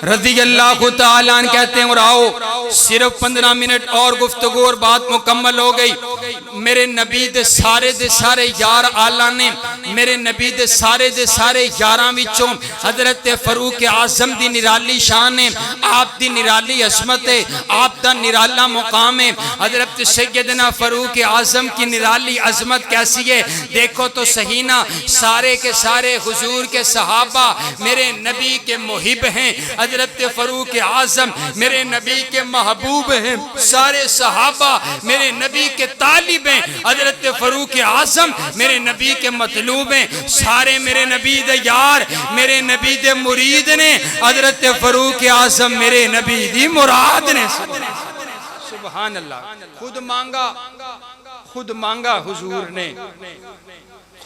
رضی اللہ تعالیٰ عنہ کہتے ہیں۔ اور آؤ صرف 15 منٹ اور گفتگو اور بات مکمل ہو گئی۔ میرے نبی دے سارے یار آلہ نے، میرے نبی دے سارے یاراں وچوں حضرت فاروق اعظم دی نرالی شان ہے، آپ دی نرالی عظمت ہے، آپ دا نرالا مقام ہے۔ حضرت سیدنا فاروق اعظم کی نرالی عظمت کیسی ہے دیکھو تو صحیح نا، سارے کے سارے حضور کے صحابہ میرے نبی کے محب ہیں، حضرت فاروق اعظم میرے نبی کے محبوب ہیں، سارے صحابہ میرے نبی کے طالب ہیں، حضرت فاروق اعظم میرے نبی کے مطلوب ہیں، سارے میرے نبی دے یار میرے نبی دے مرید نے، حضرت فاروق اعظم میرے نبی دی مراد نے۔ سبحان اللہ، خود مانگا حضور نے،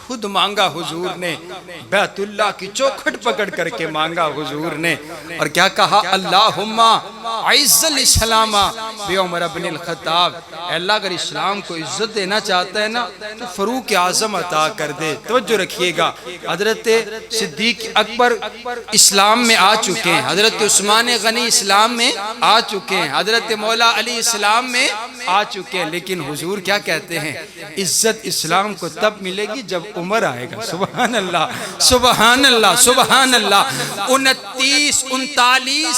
خود مانگا حضور نے، بیت اللہ کی چوکھٹ پکڑ کر کے مانگا حضور نے، اور کیا کہا؟ اللہم عز الاسلام بعمر بن الخطاب، اے اللہ اگر اسلام کو عزت دینا چاہتا ہے نا تو فاروق اعظم عطا کر دے۔ توجہ رکھیے گا، حضرت صدیق اکبر اسلام میں آ چکے ہیں، حضرت عثمان غنی اسلام میں آ چکے ہیں، حضرت مولا علی اسلام میں آ چکے ہیں، لیکن حضور کیا کہتے ہیں؟ عزت اسلام کو تب ملے گی جب عمر آئے گا۔ سبحان اللہ، سبحان اللہ، سبحان اللہ۔ 39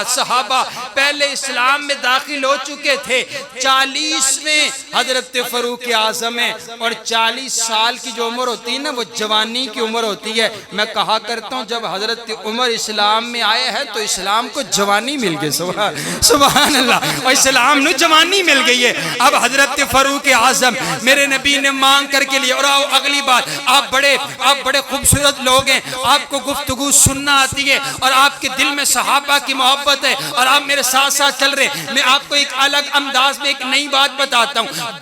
صحابہ پہلے اسلام میں داخل ہو چکے تھے، 40ویں حضرت فاروق اعظم ہیں، اور 40 سال کی جو عمر ہوتی ہے نا وہ جوانی کی عمر ہوتی ہے۔ میں کہا کرتا ہوں جب حضرت عمر اسلام میں آئے ہیں تو اسلام کو جوانی مل گئی، سبحان اللہ، اور اسلام نے جوانی مل گئی ہے۔ اب حضرت فاروق اعظم میرے نبی نے مانگ کر کے لیے۔ اور آؤ اگلی بات، آپ بڑے خوبصورت لوگ ہیں، آپ کو گفتگو سننا آتی ہے اور آپ کے دل میں صحابہ کی محبت ہے اور آپ میرے ساتھ ساتھ چل رہے ہیں۔ میں آپ کو ایک الگ انداز میں ایک نئی بات بتاتا ہوں۔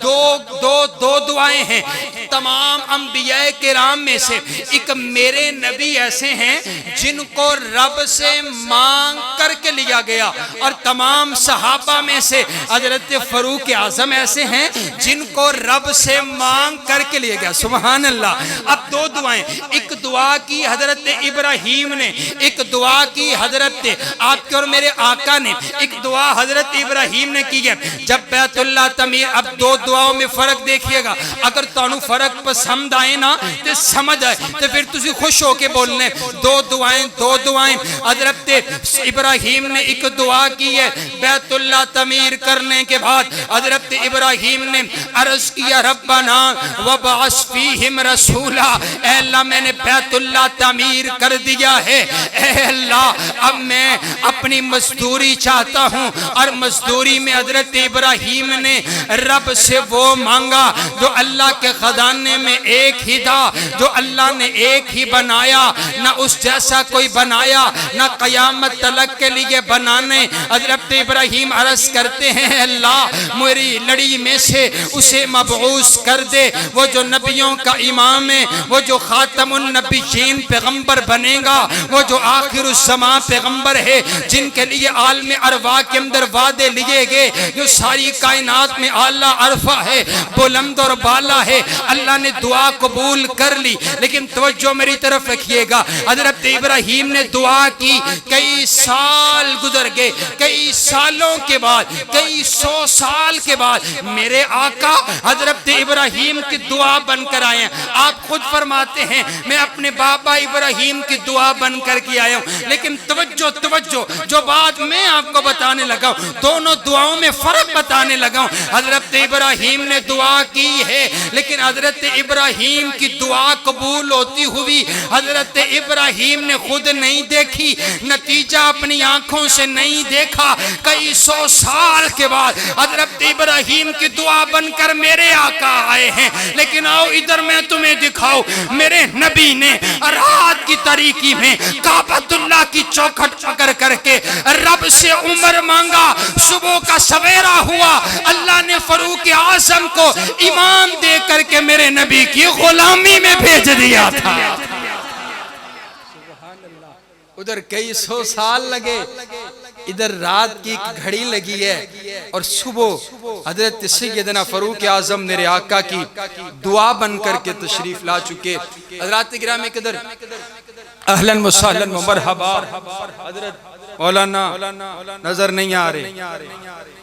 دو دعائیں ہیں تمام انبیاء کرام میں سے، ایک میرے نبی ایسے ہیں جن کو رب سے مانگ کر کے لیا گیا، اور تمام صحابہ میں سے حضرت فاروق اعظم ایسے ہیں جن کو رب سے مانگ کر کے لیا گیا۔ سبحان اللہ۔ اب 2 دعائیں، ایک دعا کی حضرت ابراہیم نے، ایک دعا کی حضرت آپ کے اور میرے آقا نے، ایک دعا حضرت ابراہیم نے کی ہے جب بیت اللہ تعمیر۔ اب 2 دعاؤں میں فرق دیکھیے گا، اگر تانوں فرق پسند آئے نا تو سمجھ آئے تو پھر تسی خوش ہو کے بولنے۔ 2 دعائیں حضرت ابراہیم نے ایک دعا کی ہے بیت اللہ تعمیر کرنے کے بعد، حضرت ابراہیم نے عرض کیا ربنا وبعث فیہم رسولا، اے اللہ میں نے بیت اللہ تعمیر کر دیا ہے، ہے، اے اللہ اب میں اپنی مزدوری چاہتا ہوں۔ اور مزدوری میں حضرت ابراہیم نے رب سے وہ مانگا جو اللہ کے خزانے میں ایک ہی تھا، جو اللہ نے ایک ہی بنایا، نہ اس جیسا کوئی بنایا، نہ قیامت تلک کے لیے بنانے۔ حضرت ابراہیم عرض کرتے ہیں اللہ میری لڑی میں سے اسے مبعوث کر دے، وہ جو نبیوں کا امام ہے، وہ جو خاتم النبیین پیغمبر بنے گا، وہ جو آخر الزمان پیغمبر ہے، جن کے لیے عالم ارواح کے اندر وعدے لیے گئے، جو ساری کائنات میں اعلیٰ عرفہ ہے، بلند اور بالا ہے۔ اللہ نے دعا قبول کر لی، لیکن توجہ میری طرف رکھیے گا، حضرت ابراہیم نے دعا کی، کئی سال گزر گئے، کئی سالوں کے بعد، کئی 100 سال کے بعد میرے آقا حضرت ابراہیم کی دعا بن کر آئے ہیں۔ آپ خود فرماتے ہیں میں اپنے بابا ابراہیم کی دعا بن کر کے آیا ہوں، لیکن توجہ جو بات میں آپ کو بتانے لگا ہوں، دونوں دعاؤں میں فرق بتانے لگا ہوں۔ حضرت ابراہیم نے دعا کی ہے، لیکن حضرت ابراہیم کی دعا قبول ہوتی ہوئی حضرت ابراہیم نے خود نہیں دیکھی، نتیجہ اپنی آنکھوں سے نہیں دیکھا۔ کئی 100 سال کے بعد حضرت ابراہیم کی دعا بن کر میرے آقا آئے ہیں، لیکن آؤ ادھر میں تمہیں دکھاؤ، میرے نبی نے رات کی تاریکی میں کعبۃ اللہ کی چوکھٹ پکڑ کر کے رب سے عمر مانگا۔ صبح کا سویرا ہوا، اللہ نے فاروق اعظم کو امام دے کر کے میرے نبی کی غلامی میں بھیج دیا تھا۔ ادھر کئی 100 سال لگے، ادھر رات کی ایک گھڑی لگی ہے، اور صبح حضرت سیدنا فاروق اعظم میرے آقا کی دعا بن کر کے تشریف لا چکے۔ حضرات گرامی قدر، اہلاً و سہلاً و مرحبا۔ حضرت مولانا نظر نہیں آ رہے،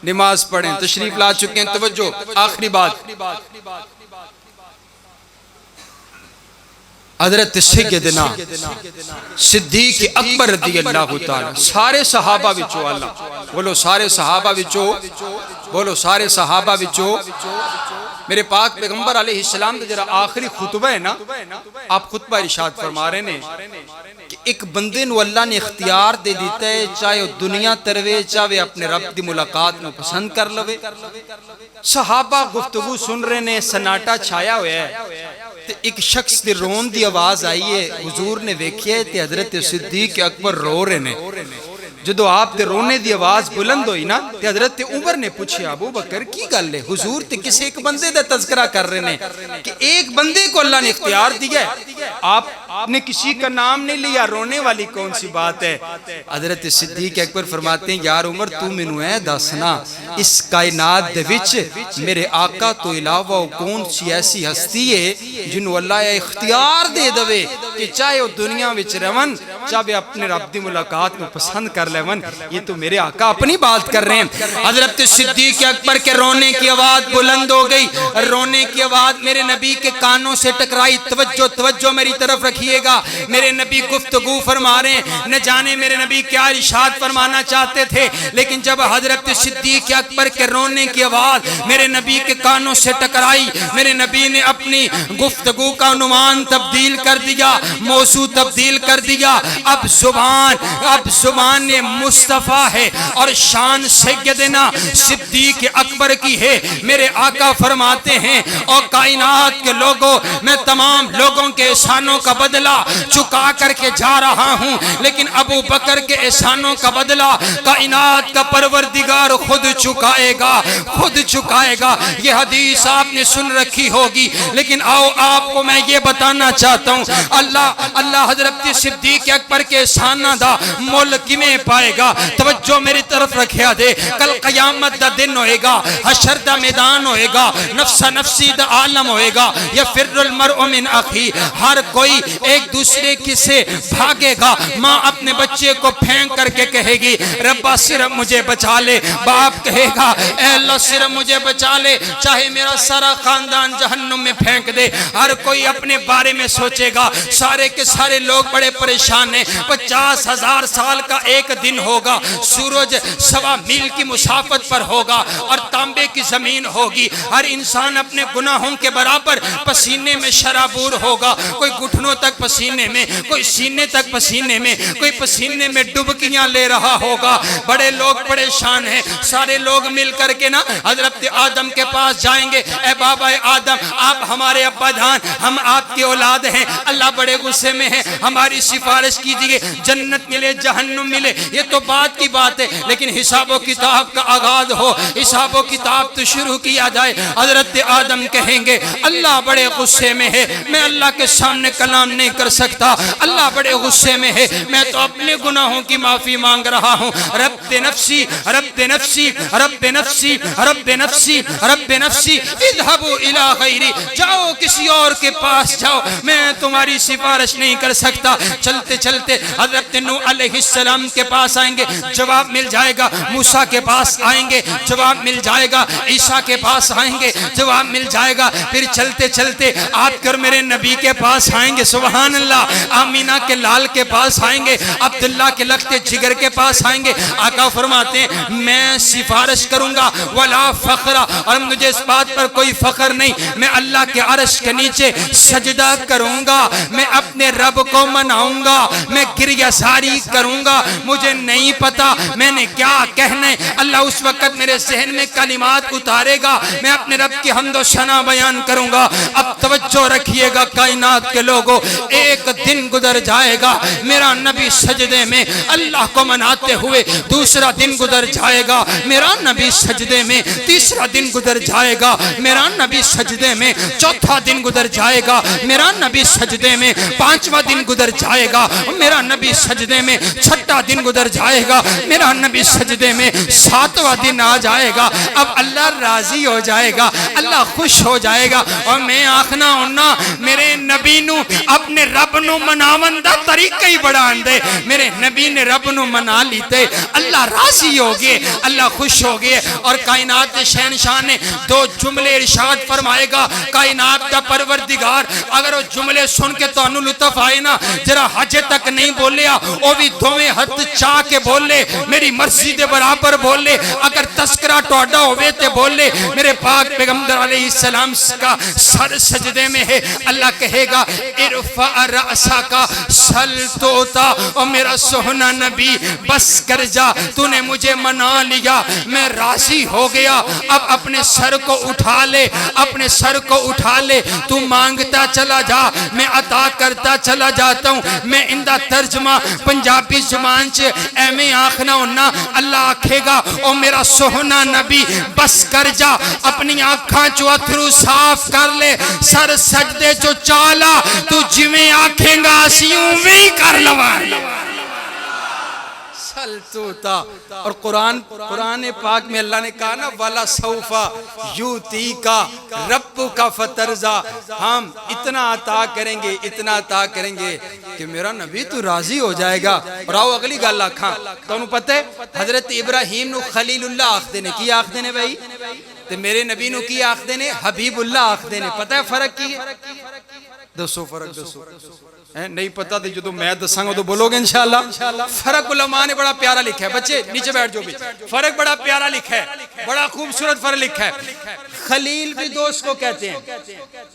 نماز پڑھیں، تشریف لا چکے ہیں۔ توجہ، آخری بات، حضرت سیدنا صدیق اکبر رضی اللہ تعالی، سارے صحابہ وچوں، اللہ بولو سارے صحابہ وچوں، بولو سارے صحابہ وچوں، میرے پاک پیغمبر علیہ السلام کا جرا آخری خطبہ ہے نا، آپ خطبہ ارشاد فرما رہے ہیں کہ ایک بندے نو اللہ نے اختیار دے دیتا ہے، چاہے وہ دنیا تروے، چاہے اپنے رب دی ملاقات نو پسند کر لوے۔ صحابہ گفتگو سن رہے نے، سناٹا چھایا ہویا ہے، تے ایک شخص دی رون دی آواز آئی ہے، حضور نے ویکھیا ہے تے حضرت صدیق اکبر رو رہے نے۔ جدو آپ دے رونے دی آواز بلند ہوئی نا، تے حضرت عمر نے پوچھا ابو بکر کی گل ہے، حضور تے کسی ایک بندے دا تذکرہ کر رہے نے کہ ایک بندے کو اللہ نے اختیار دیا ہے، آپ نے کسی کا نام نہیں لیا، رونے والی کون سی بات ہے؟ حضرت صدیق اکبر فرماتے ہیں یار عمر تو مینوں اے دسنا اس کائنات دے وچ میرے آقا تو علاوہ کون سی ایسی ہستی ہے جنوں اللہ اختیار دے دوے کہ چاہے وہ دنیا وچ رہن، چاہے اپنے رب دی ملاقات کو پسند کر لیون۔ یہ تو میرے آقا اپنی بات کر رہے ہیں۔ حضرت صدیق اکبر کے رونے کی آواز بلند ہو گئی، رونے کی آواز میرے نبی کے کانوں سے ٹکرائی۔ توجہ میری طرف رکھیے گا، میرے نبی گفتگو فرما رہے ہیں، نہ جانے میرے نبی کیا ارشاد فرمانا چاہتے تھے، لیکن جب حضرت صدیق اکبر کے رونے کی آواز میرے نبی کے کانوں سے ٹکرائی، میرے نبی نے اپنی گفتگو کا عنوان تبدیل کر دیا، موضوع تبدیل کر دیا۔ اب زبان مصطفیٰ ہے اور شان سیدنا صدیق اکبر کی ہے۔ میرے آقا فرماتے ہیں اور کائنات کے لوگوں، میں تمام لوگوں کے احسانوں کا بدلہ چکا کر کے جا رہا ہوں، لیکن ابو بکر کے احسانوں کا بدلہ کائنات کا پروردگار خود چکائے گا، خود چکائے گا۔ یہ حدیث آپ نے سن رکھی ہوگی، لیکن آؤ آپ کو میں یہ بتانا چاہتا ہوں، اللہ حضرت صدیق اکبر کے احسانہ دا مول کمیں پائے گا؟ توجہ میری طرف رکھیا دے، کل قیامت دا دن ہوئے گا، حشر دا میدان ہوئے گا، نفس نفسی دا عالم ہوئے گا، یا فر المرء من اخی، ہر کوئی ایک دوسرے کی سے بھاگے گا۔ ماں اپنے بچے کو پھینک کر کے کہے گی ربا صرف مجھے بچا لے، باپ کہے گا اے اللہ صرف مجھے بچا لے، چاہے میرا سارا خاندان جہنم میں پھینک دے۔ ہر کوئی اپنے بارے میں سوچے گا، سارے کے سارے لوگ بڑے پریشان شان ہے 50,000 سال کا ایک دن ہوگا، سورج 1.25 میل کی مسافت پر ہوگا اور تانبے کی زمین ہوگی، ہر انسان اپنے گناہوں کے برابر پسینے میں شرابور ہوگا، کوئی گھٹنوں تک پسینے میں، کوئی سینے تک پسینے میں، کوئی پسینے میں ڈبکیاں لے رہا ہوگا۔ بڑے لوگ پریشان ہیں، سارے لوگ مل کر کے نا حضرت آدم کے پاس جائیں گے، اے بابا آدم آپ ہمارے ابا جان، ہم آپ کی اولاد ہیں، اللہ بڑے غصے میں ہیں، ہماری سفارش کیجئے، جنت ملے جہنم ملے یہ تو بات کی بات ہے، لیکن حساب و کتاب کا آغاز ہو، حساب و کتاب تو شروع کیا جائے۔ حضرت آدم کہیں گے اللہ بڑے غصے میں ہے، میں اللہ کے سامنے کلام نہیں کر سکتا، اللہ بڑے غصے میں ہے، میں تو اپنے گناہوں کی معافی مانگ رہا ہوں۔ رب نفسی رب نفسی رب نفسی رب نفسی رب نفسی اذهبوا الى غیری، جاؤ کسی اور کے پاس جاؤ، میں تمہاری سفارش نہیں کر سکتا۔ چلتے چلتے حضرت نوح علیہ السلام کے پاس آئیں گے، جواب مل جائے گا، موسیٰ کے پاس آئیں گے، جواب مل جائے گا، عیسیٰ کے پاس آئیں گے، جواب مل جائے گا، پھر چلتے چلتے آپ کر میرے نبی کے پاس آئیں گے، سبحان اللہ، آمینہ کے لال کے پاس آئیں گے، عبداللہ کے لخت جگر کے پاس آئیں گے۔ آقا فرماتے ہیں میں سفارش کروں گا ولا فخر، اور مجھے اس بات پر کوئی فخر نہیں، میں اللہ کے عرش کے نیچے سجدہ کروں گا، میں اپنے رب کو مناؤں گا، میں گریہ زاری کروں گا، مجھے نہیں پتا میں نے کیا کہنا ہے، اللہ اس وقت میرے ذہن میں کلمات اتارے گا، میں اپنے رب کی حمد و ثنا بیان کروں گا۔ اب توجہ رکھیے گا کائنات کے لوگوں، ایک دن گزر جائے گا میرا نبی سجدے میں اللہ کو مناتے ہوئے، دوسرا دن گزر جائے گا میرا نبی سجدے میں، تیسرا دن گزر جائے گا میرا نبی سجدے میں، چوتھا دن گزر جائے گا میرا نبی سجدے میں، پانچواں دن گزر جائے گا میرا نبی سجدے میں، چھٹا دن گزر جائے گا میرا نبی سجدے میں، ساتواں دن آ جائے گا، اب اللہ راضی ہو جائے گا، اللہ خوش ہو جائے گا، اور میں آخنا ہونا میرے نبی نو اپنے رب نو مناون دا طریقہ ہی بڑھان دے، میرے نبی نے رب نو منا لیتے، اللہ راضی ہو گئے، اللہ خوش ہو گئے۔ اور کائنات شہنشاہ نے 2 جملے ارشاد فرمائے گا، کائنات دا پروردگار اگر وہ جملے سن کے تو انو لطف آئے نا، جرا حج تک نہیں بولیا، وہ بھی دوویں ہاتھ چاہ کے بولے، میری مرضی دے برابر بولے، اگر تذکرہ ٹوڈا ہوئے تے بولے، میرے پاک پیغمبر علیہ السلام کا سر سجدے میں ہے، اللہ کہے گا ارفع رأسک سل توتا، اور میرا سوہنا نبی بس کر جا، تو نے مجھے منا لیا، میں راضی ہو گیا، اب اپنے سر کو اٹھا لے، اپنے سر کو اٹھا لے، تو مانگتا چلا جا، میں عطا کرتا چلا جاتا ہوں۔ میں اندہ ترجمہ پنجابی زبان سے اے میں آخنا ہونا، اللہ آکھے گا او میرا سوہنا نبی بس کر جا، اپنی آنکھاں چو اتھرو صاف کر لے، سر سجدے چو چالا، تو جویں آکھیں گا سیوں میں کر لوان سلطوتا۔ اور قرآن پاک میں اللہ نے کہا نا وَلَا سَوْفَ يُؤْتِيكَ رَبُّكَ فَتَرْضَىٰ، ہم اتنا عطا کریں گے، اتنا عطا کریں گے کہ میرا نبی تو راضی ہو جائے گا۔ اور آؤ اگلی گل آکھاں، تو انہوں پتہ ہے حضرت ابراہیم نو خلیل اللہ آخدے نے، کی آخدے نے بھائی؟ تے میرے نبی نو کی آخدے نے؟ حبیب اللہ آخدے نے۔ پتہ ہے فرق کی ہے؟ دسو فرق دسو، نہیں پتہ تو جو میں دساں گا تو بولو گے انشاءاللہ۔ فرق علماء نے بڑا پیارا لکھا ہے، بچے نیچے بیٹھ جو بھی، فرق بڑا پیارا لکھا ہے، بڑا خوبصورت فرق لکھا ہے۔ خلیل بھی دوست کو کہتے ہیں،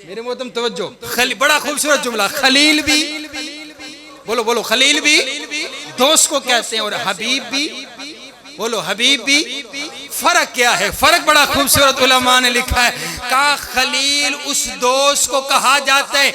میرے محترم توجہ، بڑا خوبصورت جملہ، خلیل بھی، بولو بولو، خلیل بھی دوست کو کہتے ہیں، اور حبیب بھی، بولو حبیب بھی۔ فرق کیا ہے؟ فرق بڑا خوبصورت علماء نے لکھا ہے، کہا خلیل اس دوست کو کہا جاتا ہے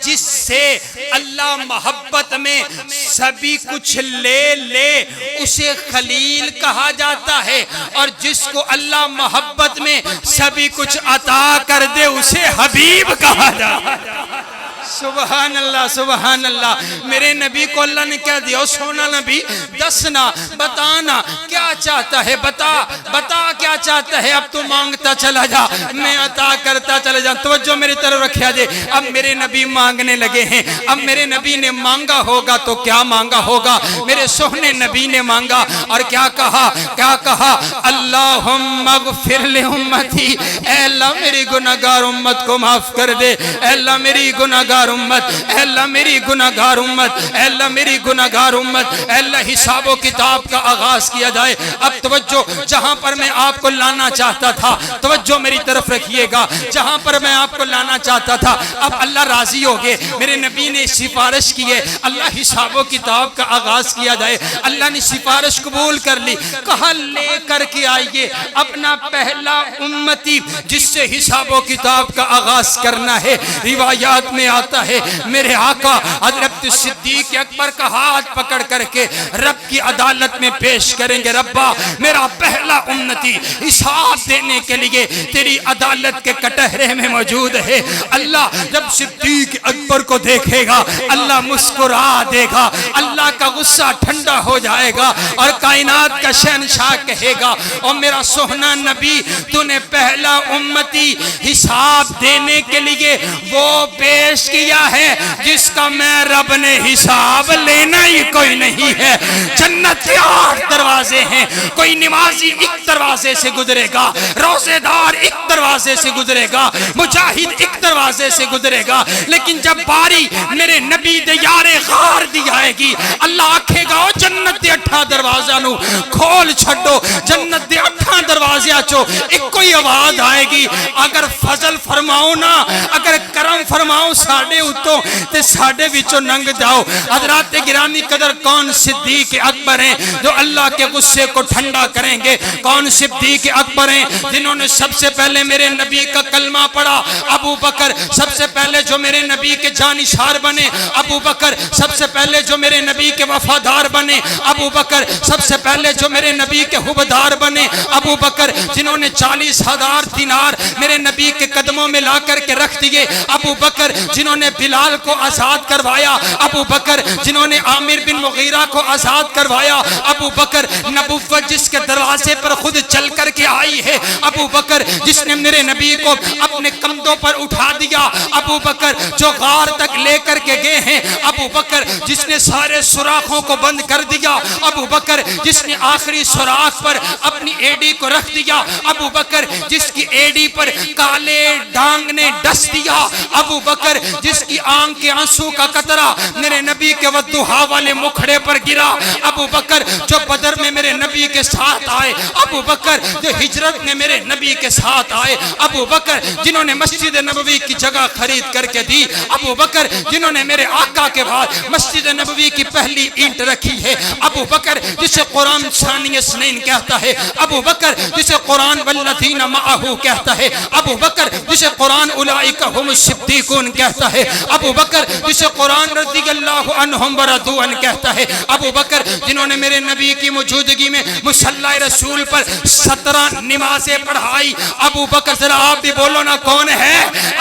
جس سے اللہ محبت میں سبھی کچھ لے لے، اسے خلیل کہا جاتا ہے، اور جس کو اللہ محبت میں سبھی کچھ عطا کر دے اسے حبیب کہا جاتا ہے۔ سبحان اللہ سبحان اللہ۔ میرے نبی کو اللہ نے کہہ دیا سونا نبی دسنا بتانا کیا چاہتا ہے، بتا بتا کیا چاہتا ہے، اب تو مانگتا چلا جا میں عطا کرتا چلا جا۔ توجہ میری طرف رکھیا جے، اب میرے نبی مانگنے لگے ہیں۔ اب میرے نبی نے مانگا ہوگا تو کیا مانگا ہوگا؟ میرے سوہنے نبی نے مانگا اور کیا کہا؟ کیا کہا؟ اللہم اغفر لامتی، اے اللہ میری گناہگار امت کو معاف کر دے، اے اللہ میری گناہگار گناہگار امت، اے اللہ میری گناہگار امت، اے اللہ میری گناہگار امت، اے اللہ حساب و کتاب کا آغاز کیا جائے۔ اب توجہ، جہاں پر میں آپ کو لانا چاہتا تھا توجہ میری طرف رکھیے گا، جہاں پر میں آپ کو لانا چاہتا تھا اب اللہ راضی ہو گئے، میرے نبی نے سفارش کی ہے، اللہ حساب و کتاب کا آغاز کیا جائے۔ اللہ نے سفارش قبول کر لی، کہا لے کر کے آئیے اپنا پہلا امتی جس سے حساب و کتاب کا آغاز کرنا ہے۔ روایات میں آتا ہے میرے آقا حضرت صدیق اکبر کا ہاتھ پکڑ کر کے رب کی عدالت میں پیش کریں گے، ربا میرا پہلا امتی حساب دینے کے لیے تیری عدالت کے کٹہرے میں موجود ہے۔ اللہ جب صدیق اکبر کو دیکھے گا اللہ مسکرا دے گا، اللہ کا غصہ ٹھنڈا ہو جائے گا اور کائنات کا شہنشاہ کہے گا اور میرا سوہنا نبی تو نے پہلا امتی حساب دینے کے لیے وہ پیش کیا ہے جس کا میں رب نے حساب لینا ہی کوئی نہیں ہے۔ جنت کے 8 دروازے ہیں، کوئی نمازی ایک دروازے سے گزرے گا، روزے دار ایک دروازے سے گزرے گا، مجاہد ایک دروازے سے گزرے گا، لیکن جب باری میرے نبی دے یارے غار دی آئے گی اللہ آکھے گا او جنت دے 8 دروازہ نو کھول چھڑو، جنت دے 8 دروازے چو ایک کوئی آواز آئے گی، اگر فضل فرماؤ نا، اگر کرم فرماؤ ساڑھے اتو تے ساڑھے وچو ننگ جاؤ۔ حضرات گرامی قدر کون صدیق اکبر ہیں جو اللہ کے غصے کو ٹھنڈا کریں گے؟ کون صدیق اکبر ہیں جنہوں نے سب سے پہلے میرے نبی کا کلمہ پڑھا؟ ابو بکر سب سے پہلے جو میرے نبی کے جانشار بنے، ابو بکر سب سے پہلے جو میرے نبی کے وفادار بنے، ابو بکر سب سے پہلے جو میرے نبی کے حبدار بنے، ابو بکر جنہوں نے 40,000 دینار میرے نبی کے قدموں میں لا کر کے رکھ دیے، ابو بکر جنہوں نے بلال کو آزاد کروایا، ابو بکر جنہوں نے عامر بن مغیرہ کو آزاد کروایا، ابو بکر نبوت جس کے دروازے پر خود چل کر کے آئی ہے، ابو بکر جس نے میرے نبی کو اپنے کندھوں پر اٹھا دیا، ابو بکر جو غار تک لے کر کے گئے ہیں، ابو بکر جس نے سارے سوراخوں کو بند کر دیا، ابو بکر جس نے آخری سوراخ پر اپنی ایڈی کو رکھ دیا، ابو بکر جس کی ایڈی پر کالے ڈانگ نے ڈس دیا، ابو بکر جس کی آنکھ کے آنسو کا قطرہ میرے نبی کے ودھوہا والے مکھڑے پر گرا، ابو بکر جو بدر میں میرے نبی کے ساتھ آئے، ابو بکر جو ہجرت میں میرے نبی کے ساتھ آئے، ابو بکر جنہوں نے مسجد نبوی کی جگہ خرید کر کے دی، ابو بکر جنہوں نے میرے آقا کے بعد مسجد نبوی کی پہلی اینٹ رکھی ہے، ابو بکر جسے قرآن ثانی اثنین کہتا ہے، ابو بکر جسے قرآن والذین معہ کہتا ہے، ابو بکر جسے قرآن اولئک هم الصدیقون کہتا ہے، ابو بکر جسے قرآن رضی اللہ عنہم ورضوا عنہ کہتا ہے، ابو بکر جنہوں نے میرے نبی کی موجودگی میں مصلی رسول پر 17 نمازیں پڑھائی، ابو بکر ذرا آپ بھی بولو نا کون ہے؟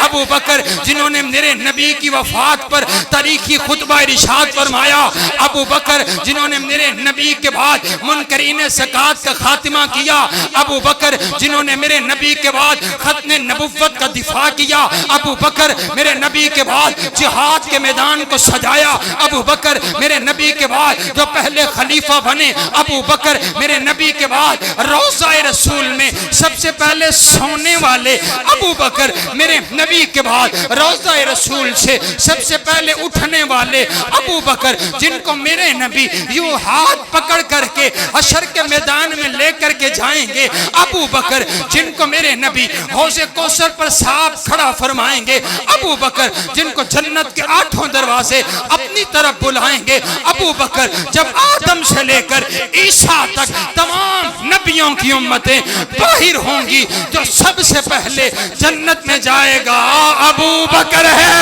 ابو بکر جنہوں نے میرے نبی کی وفات پر تاریخی خطبہ ارشاد فرمایا، ابو بکر جنہوں نے میرے نبی کے بعد منکرین زکوٰۃ کا خاتمہ کیا، ابو بکر جنہوں نے میرے نبی کے بعد ختم نبوت کا دفاع کیا، ابو بکر میرے نبی کے بعد جہاد کے میدان کو سجایا، ابو بکر میرے نبی کے بعد جو پہلے خلیفہ بنے، ابو بکر میرے نبی کے بعد روضہ رسول میں سب سے پہلے سونے والے، ابو بکر میرے نبی کے بعد روضہ رسول سے سب سے پہلے اٹھنے والے، ابو بکر جن کو میرے نبی یوں ہاتھ پکڑ کر کے حشر کے میدان میں لے کر کے جائیں گے، ابو بکر جن کو میرے نبی حوض کوثر پر صاف کھڑا فرمائیں گے، ابو بکر جن کو جنت کے 8 دروازے اپنی طرف بلائیں گے، ابو بکر جب آدم سے لے کر عیسیٰ تک تمام نبیوں کی امتیں باہر ہوں گی، جو سب سے پہلے جنت میں جائے گا ابو بکر ہے۔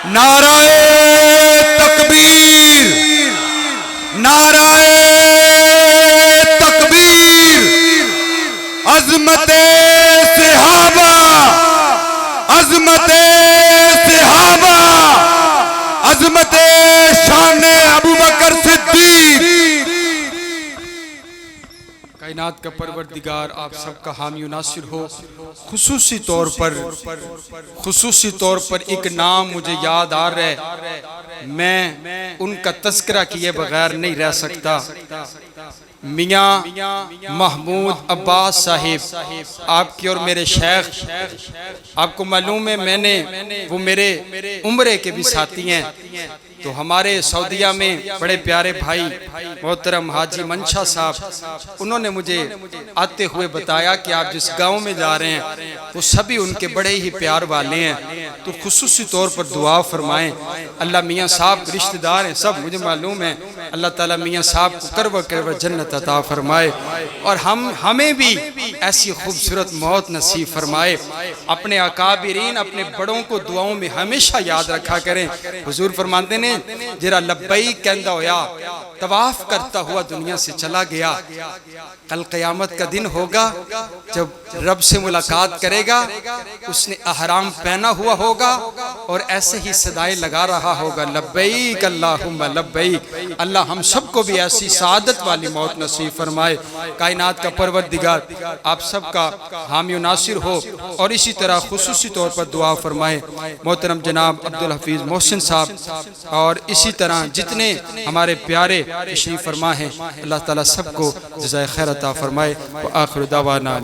نعرہ تکبیر، نعرہ تکبیر، عظمت صحابہ، عظمت صحابہ، عظمت شان ابو بکر صدیق۔ کائنات کا پروردگار آپ سب کا حامی و ناصر ہو۔ خصوصی طور پر ایک نام مجھے یاد آ رہا ہے، میں ان کا تذکرہ کیے بغیر نہیں رہ سکتا۔ میاں محمود عباس صاحب، آپ کی اور میرے شیخ، آپ کو معلوم ہے میں نے وہ میرے عمرے کے بھی ساتھی ہیں، تو ہمارے سعودیہ میں بڑے پیارے بھائی محترم حاجی منشا صاحب، انہوں نے مجھے آتے ہوئے بتایا کہ آپ جس گاؤں میں جا رہے ہیں وہ سبھی ان کے بڑے ہی پیار والے ہیں، تو خصوصی طور پر دعا فرمائیں۔ اللہ میاں صاحب کے رشتہ دار ہیں سب، مجھے معلوم ہے، اللہ تعالیٰ میاں صاحب کو کرب کرب جنت عطا فرمائے، اور ہمیں بھی ایسی خوبصورت موت نصیب فرمائے۔ اپنے اکابرین، اپنے بڑوں کو دعاؤں میں ہمیشہ یاد رکھا کریں۔ حضور فرماتے ہیں جرا لبیک کہندا ہویا طواف کرتا ہوا دنیا سے چلا گیا، کل قیامت کا دن ہوگا جب رب سے ملاقات کرے گا، اس نے احرام پہنا ہوا ہوگا اور ایسے ہی صدائیں لگا رہا ہوگا، لبیک اللہم لبیک۔ اللہ ہم سب کو بھی ایسی سعادت والی موت نصیب فرمائے۔ کائنات کا پروردگار آپ سب کا حامی و ناصر ہو، اور اسی طرح خصوصی طور پر دعا فرمائے محترم جناب عبدالحفیظ محسن صاحب، اور اسی طرح جتنے ہمارے پیارے تشریف فرما ہیں، اللہ تعالیٰ سب کو جزائے خیر عطا فرمائے۔ وآخر دعوانا